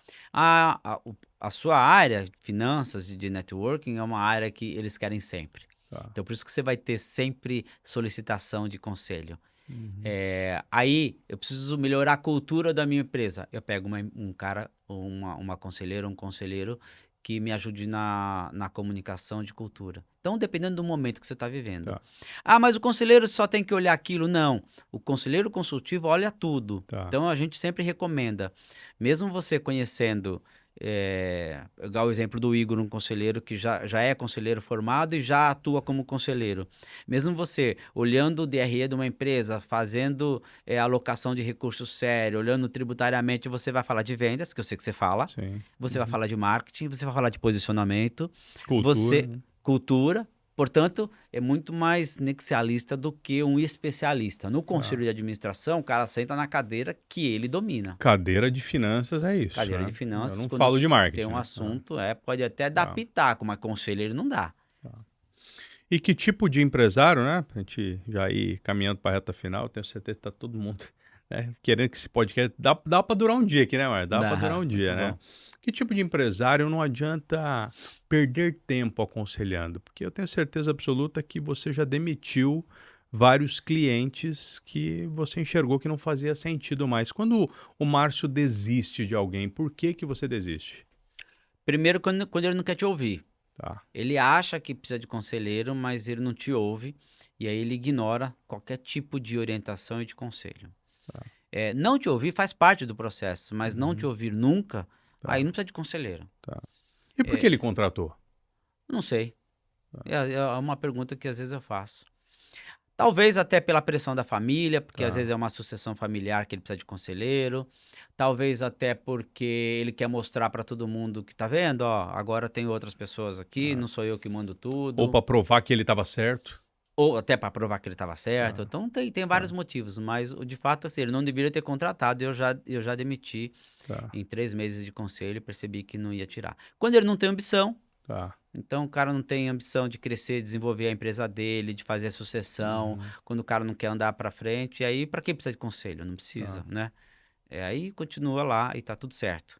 A sua área, finanças e de networking, é uma área que eles querem sempre. tá. Então, por isso que você vai ter sempre solicitação de conselho. Uhum. Aí, eu preciso melhorar a cultura da minha empresa. Eu pego um cara, uma conselheira, um conselheiro que me ajude na comunicação de cultura. Então, dependendo do momento que você está vivendo. Tá, Mas o conselheiro só tem que olhar aquilo. Não. O conselheiro consultivo olha tudo. tá. Então, a gente sempre recomenda, mesmo você conhecendo, pegar o exemplo do Igor, um conselheiro que já é conselheiro formado e já atua como conselheiro. Mesmo você olhando o DRE de uma empresa, fazendo alocação de recursos sério, olhando tributariamente, você vai falar de vendas, que eu sei que você fala, Sim. você vai Uhum. falar de marketing, você vai falar de posicionamento, Cultura, você né? cultura, portanto, é muito mais nexialista do que um especialista. No conselho Tá. de administração, o cara senta na cadeira que ele domina. Cadeira de finanças é isso, Cadeira né? de Eu finanças, não quando falo de tem marketing, um né? assunto, pode até dar Tá, pitaco, mas conselho ele não dá. tá. E que tipo de empresário, né? Pra gente já ir caminhando para a reta final, tenho certeza que tá todo mundo, né, querendo que esse podcast. Dá para durar um dia aqui, né, Mar? Dá para durar Dá, um muito dia, né? bom. Que tipo de empresário não adianta perder tempo aconselhando? Porque eu tenho certeza absoluta que você já demitiu vários clientes que você enxergou que não fazia sentido mais. Quando o Márcio desiste de alguém, por que que você desiste? Primeiro, quando ele não quer te ouvir. Tá, Ele acha que precisa de conselheiro, mas ele não te ouve. E aí ele ignora qualquer tipo de orientação e de conselho. tá. Não te ouvir faz parte do processo, mas não te Uhum, ouvir nunca, aí tá, não precisa de conselheiro. tá. E por que ele contratou? Não sei. Tá. É uma pergunta que às vezes eu faço. Talvez até pela pressão da família, porque às vezes Tá. é uma sucessão familiar que ele precisa de conselheiro. Talvez até porque ele quer mostrar para todo mundo que tá vendo, ó, agora tem outras pessoas aqui, Ah. não sou eu que mando Ou tudo. para provar que ele estava certo? Ou até para provar que ele estava certo. Ah, Então tem vários tá, motivos, mas de fato, assim, ele não deveria ter contratado. Eu já demiti tá, em 3 meses de conselho e percebi que não ia tirar. Quando ele não tem ambição, tá. então o cara não tem ambição de crescer, desenvolver a empresa dele, de fazer a sucessão, Uhum, quando o cara não quer andar para frente, aí para que precisa de conselho? Não tá. precisa, né? Aí continua lá e tá tudo certo.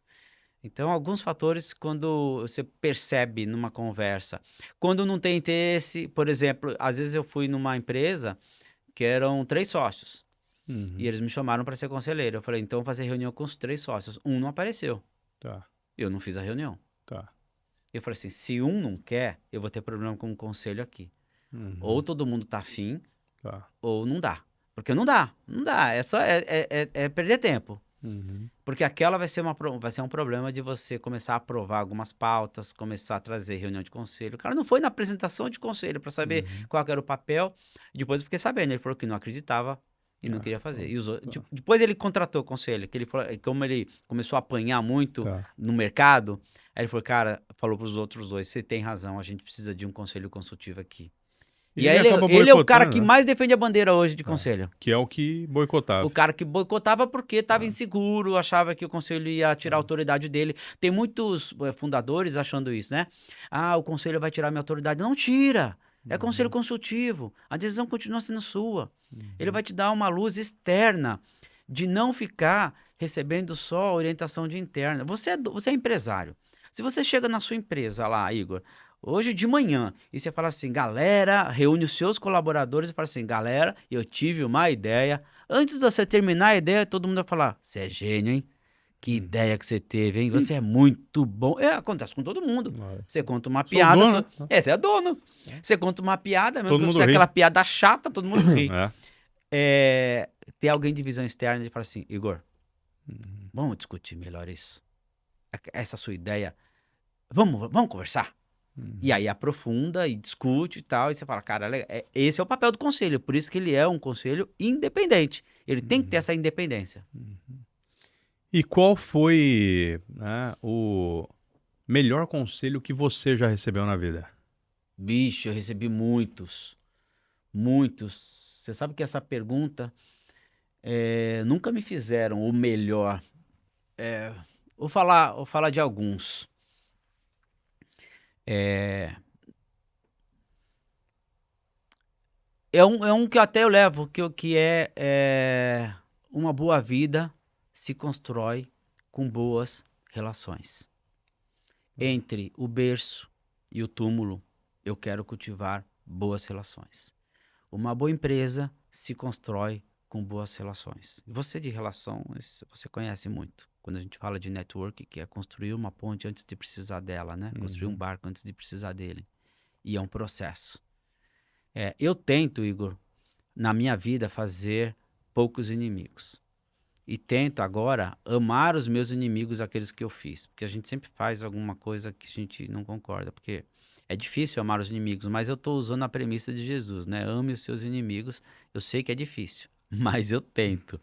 Então, alguns fatores quando você percebe numa conversa. Quando não tem interesse, por exemplo, às vezes eu fui numa empresa que eram 3 sócios e Uhum, eles me chamaram para ser conselheiro. Eu falei, então vou fazer reunião com os 3 sócios. Um não apareceu. tá, Eu não fiz a reunião. tá. Eu falei assim, se um não quer, eu vou ter problema com o conselho aqui. Ou Uhum, todo mundo tá afim, tá. ou não dá. Porque não dá, não dá. É perder tempo. Uhum, Porque aquela vai ser um problema de você começar a aprovar algumas pautas, começar a trazer reunião de conselho. O cara não foi na apresentação de conselho para saber uhum, qual que era o papel. E depois eu fiquei sabendo, ele falou que não acreditava e não tá, queria fazer. então, E tá, depois ele contratou o conselho, que ele falou, como ele começou a apanhar muito tá. no mercado, aí ele falou, cara, falou para os outros dois, você tem razão, a gente precisa de um conselho consultivo aqui. E E ele aí ele, acaba ele é o cara que boicotando, né? mais defende a bandeira hoje de Tá. conselho. Que é o que O boicotava. cara que boicotava porque estava Tá, inseguro, achava que o conselho ia tirar a tá. autoridade dele. Tem muitos fundadores achando isso, né? Ah, o conselho vai tirar minha autoridade. Não tira. É conselho Uhum, consultivo. A decisão continua sendo sua. Ele uhum, vai te dar uma luz externa de não ficar recebendo só orientação de interna. Você é empresário. Se você chega na sua empresa lá, Igor, hoje de manhã, e você fala assim, galera, reúne os seus colaboradores e fala assim, galera, eu tive uma ideia. Antes de você terminar a ideia, todo mundo vai falar: você é gênio, hein? Que uhum. ideia que você teve, hein? Você é muito bom. Acontece com todo mundo. Olha, Você conta uma sou o piada. dono, né? Você é dono. Você conta uma piada, mesmo Todo que mundo você é ri. aquela piada chata, todo mundo ri. É. Tem alguém de visão externa e fala assim: Igor, Uhum, vamos discutir melhor isso. Essa sua ideia. Vamos conversar. E uhum, aí aprofunda e discute e tal. E você fala, cara, esse é o papel do conselho. Por isso que ele é um conselho independente. Ele tem que ter uhum, essa independência. uhum. E qual foi, né, o melhor conselho que você já recebeu na vida? Bicho, eu recebi muitos, muitos. Você sabe que essa pergunta nunca me fizeram o melhor. É, vou falar de alguns. É, é um que até eu levo, que é uma boa vida se constrói com boas relações. Entre o berço e o túmulo, eu quero cultivar boas relações. Uma boa empresa se constrói com boas relações. Você de relações, você conhece muito. Quando a gente fala de network, que é construir uma ponte antes de precisar dela, né? Construir um Uhum, barco antes de precisar dele. E é um processo. Eu tento, Igor, na minha vida, fazer poucos inimigos. E tento agora amar os meus inimigos, aqueles que eu fiz. Porque a gente sempre faz alguma coisa que a gente não concorda. Porque é difícil amar os inimigos, mas eu estou usando a premissa de Jesus, né? Ame os seus inimigos. Eu sei que é difícil, mas eu uhum. tento.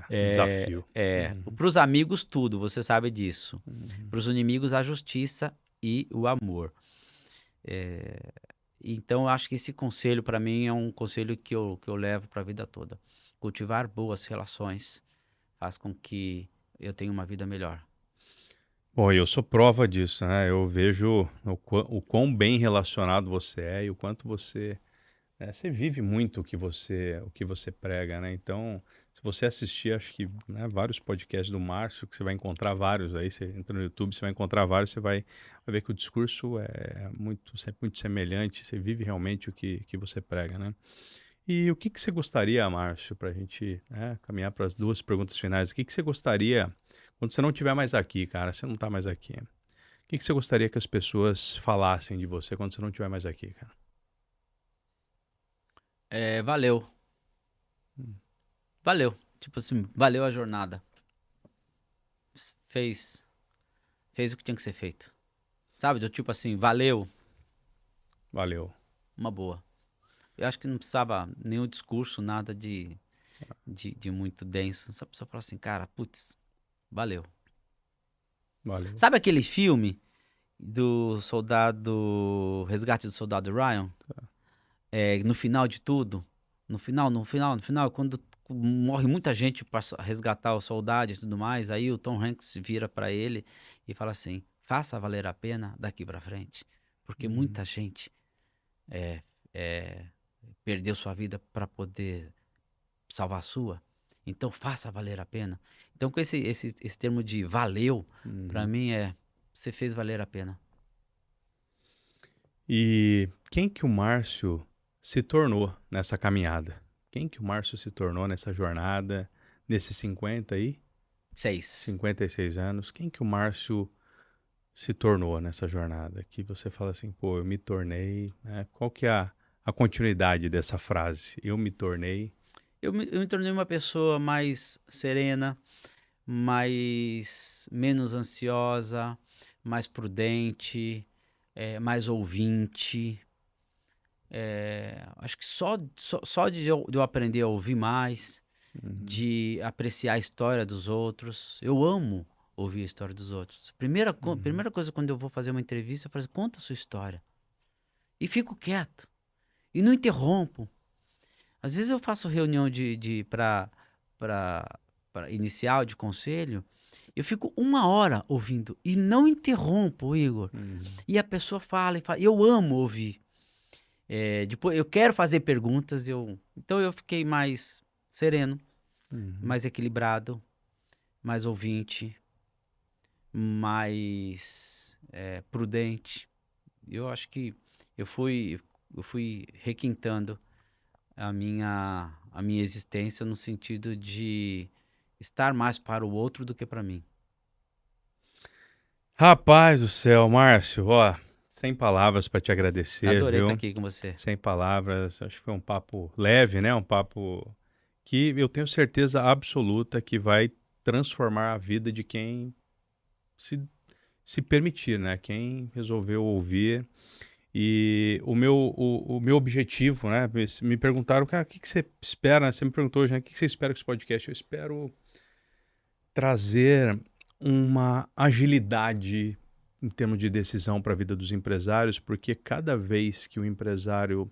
É, desafio. Uhum, Para os amigos, tudo, você sabe disso. uhum. Para os inimigos, a justiça e o amor. É, então, eu acho que esse conselho, para mim, é um conselho que eu levo para a vida toda. Cultivar boas relações faz com que eu tenha uma vida melhor. Bom, eu sou prova disso, né? Eu vejo o quão bem relacionado você é e o quanto você, né, você vive muito o que você prega, né? Então, se você assistir, acho que, né, vários podcasts do Márcio, que você vai encontrar vários aí, você entra no YouTube, você vai encontrar vários, você vai ver que o discurso é muito, sempre muito semelhante, você vive realmente que você prega, né? E o que que você gostaria, Márcio, para a gente, né, caminhar para as duas perguntas finais, o que que você gostaria, quando você não estiver mais aqui, cara, você não está mais aqui, o que que você gostaria que as pessoas falassem de você quando você não estiver mais aqui, cara? Valeu, Hum, valeu. Tipo assim, valeu a jornada. Fez, fez o que tinha que ser feito. Sabe? Do tipo assim, valeu, Valeu. uma boa. Eu acho que não precisava nenhum discurso, nada de muito denso. Só precisa falar assim, cara, putz, valeu. Valeu. Sabe aquele filme do soldado, Resgate do Soldado Ryan? no final de tudo, no final, quando morre muita gente para resgatar o soldado e tudo mais, aí o Tom Hanks vira para ele e fala assim: faça valer a pena daqui para frente, porque Uhum. muita gente é, é, perdeu sua vida para poder salvar a sua, então faça valer a pena. Então, com esse termo de valeu, para Uhum. mim você fez valer a pena. E quem que o Márcio se tornou nessa caminhada? Quem que o Márcio se tornou nessa jornada, nesses 6. 56 anos? Quem que o Márcio se tornou nessa jornada? Que você fala assim, pô, eu me tornei, né? Qual que é a continuidade dessa frase? Eu me tornei. Eu me tornei uma pessoa mais serena, menos ansiosa, mais prudente, mais ouvinte. Acho que só de eu aprender a ouvir mais, Uhum, de apreciar a história dos outros. Eu amo ouvir a história dos outros. Primeira, uhum, primeira coisa quando eu vou fazer uma entrevista, eu falo assim, conta a sua história. E fico quieto. E não interrompo. Às vezes eu faço reunião para inicial de conselho, eu fico 1 hora ouvindo e não interrompo, Igor. uhum, E a pessoa fala e fala. Eu amo ouvir. Depois eu quero fazer perguntas, então eu fiquei mais sereno, uhum. mais equilibrado, mais ouvinte, mais prudente. Eu acho que eu fui, eu fui requintando a minha existência no sentido de estar mais para o outro do que para mim. Rapaz do céu, Márcio, ó, sem palavras para te agradecer, Adorei estar viu? aqui com você. Sem palavras, acho que foi um papo leve, né? Um papo que eu tenho certeza absoluta que vai transformar a vida de quem se, se permitir, né? Quem resolveu ouvir. E o meu objetivo, né? Me perguntaram, cara, o que você espera, né? Você me perguntou hoje, né? O que você espera com esse podcast? Eu espero trazer uma agilidade em termos de decisão para a vida dos empresários, porque cada vez que o empresário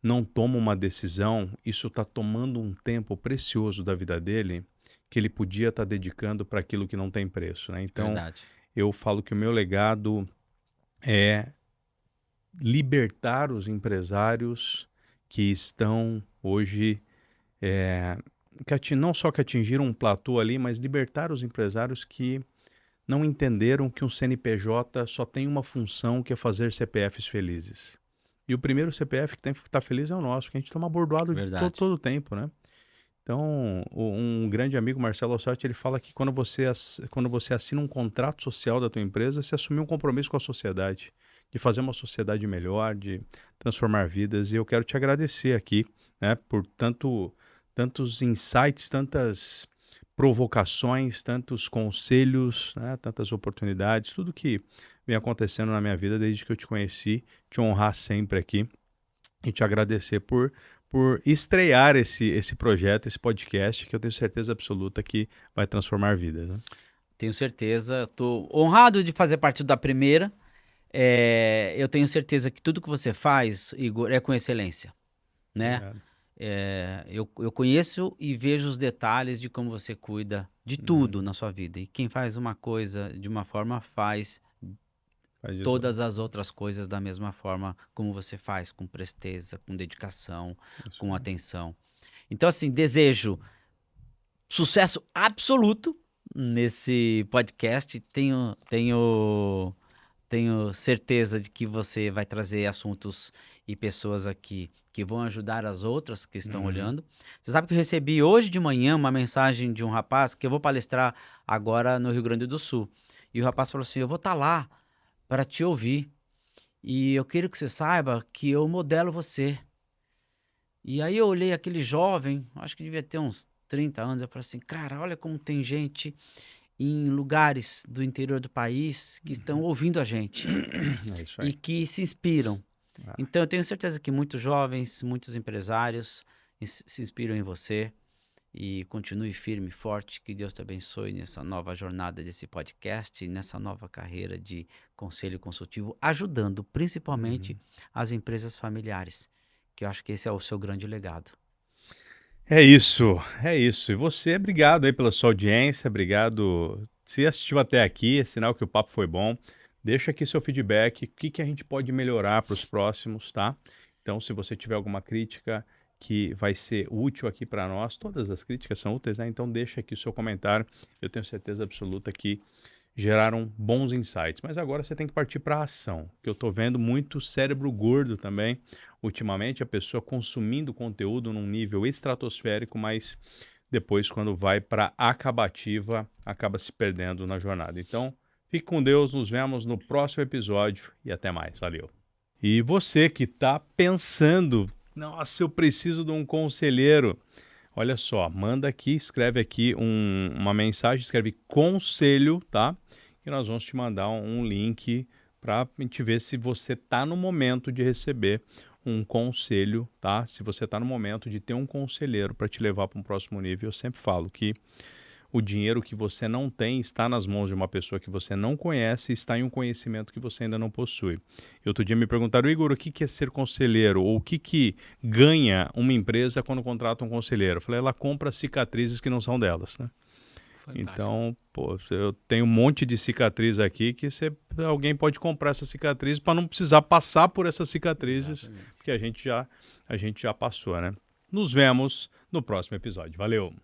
não toma uma decisão, isso está tomando um tempo precioso da vida dele que ele podia estar dedicando para aquilo que não tem preço, né? Então, Verdade. eu falo que o meu legado é libertar os empresários que estão hoje, não só que atingiram um platô ali, mas libertar os empresários que não entenderam que um CNPJ só tem uma função, que é fazer CPFs felizes. E o primeiro CPF que tem que estar feliz é o nosso, que a gente toma bordoado de Verdade. todo o tempo, né? Então, um grande amigo, Marcelo Ossotti, ele fala que quando você assina um contrato social da tua empresa, você assumiu um compromisso com a sociedade, de fazer uma sociedade melhor, de transformar vidas. E eu quero te agradecer aqui, né, por tantos insights, tantas provocações, tantos conselhos, né, tantas oportunidades, tudo que vem acontecendo na minha vida desde que eu te conheci, te honrar sempre aqui e te agradecer por estrear esse projeto, esse podcast, que eu tenho certeza absoluta que vai transformar vidas, né? Tenho certeza. Estou honrado de fazer parte da primeira. Eu tenho certeza que tudo que você faz, Igor, é com excelência, né? Obrigado. Eu conheço e vejo os detalhes de como você cuida de tudo Uhum. na sua vida. E quem faz uma coisa de uma forma faz Faz de tudo. todas as outras coisas da mesma forma como você faz, com presteza, com dedicação, Isso com aí. atenção. Então, assim, desejo sucesso absoluto nesse podcast. Tenho certeza de que você vai trazer assuntos e pessoas aqui que vão ajudar as outras que estão Uhum. olhando. Você sabe que eu recebi hoje de manhã uma mensagem de um rapaz que eu vou palestrar agora no Rio Grande do Sul. E o rapaz falou assim: eu vou estar lá para te ouvir. E eu quero que você saiba que eu modelo você. E aí eu olhei aquele jovem, acho que devia ter uns 30 anos, eu falei assim, cara, olha como tem gente em lugares do interior do país que estão ouvindo a gente É isso e aí. que se inspiram. Ah, Então eu tenho certeza que muitos jovens, muitos empresários se inspiram em você e continue firme e forte. Que Deus te abençoe nessa nova jornada desse podcast, e nessa nova carreira de conselho consultivo, ajudando principalmente uhum. as empresas familiares que eu acho que esse é o seu grande legado. É isso, é isso. E você, obrigado aí pela sua audiência, obrigado. Se assistiu até aqui, é sinal que o papo foi bom. Deixa aqui seu feedback, o que a gente pode melhorar para os próximos, tá? Então, se você tiver alguma crítica que vai ser útil aqui para nós, todas as críticas são úteis, né? Então, deixa aqui o seu comentário. Eu tenho certeza absoluta que geraram bons insights. Mas agora você tem que partir para a ação, que eu estou vendo muito cérebro gordo também. Ultimamente, a pessoa consumindo conteúdo num nível estratosférico, mas depois, quando vai para a acabativa, acaba se perdendo na jornada. Então, fique com Deus, nos vemos no próximo episódio e até mais. Valeu. E você que está pensando, nossa, eu preciso de um conselheiro. Olha só, manda aqui, escreve aqui uma mensagem, escreve conselho, tá? E nós vamos te mandar um link para a gente ver se você está no momento de receber um conselho, tá? Se você está no momento de ter um conselheiro para te levar para um próximo nível. Eu sempre falo que o dinheiro que você não tem está nas mãos de uma pessoa que você não conhece e está em um conhecimento que você ainda não possui. E outro dia me perguntaram, Igor, o que é ser conselheiro? Ou o que ganha uma empresa quando contrata um conselheiro? Eu falei, ela compra cicatrizes que não são delas, né? Fantástico. Então, pô, eu tenho um monte de cicatriz aqui que alguém pode comprar essa cicatriz para não precisar passar por essas cicatrizes, Exatamente. porque a gente já passou, né? Nos vemos no próximo episódio. Valeu!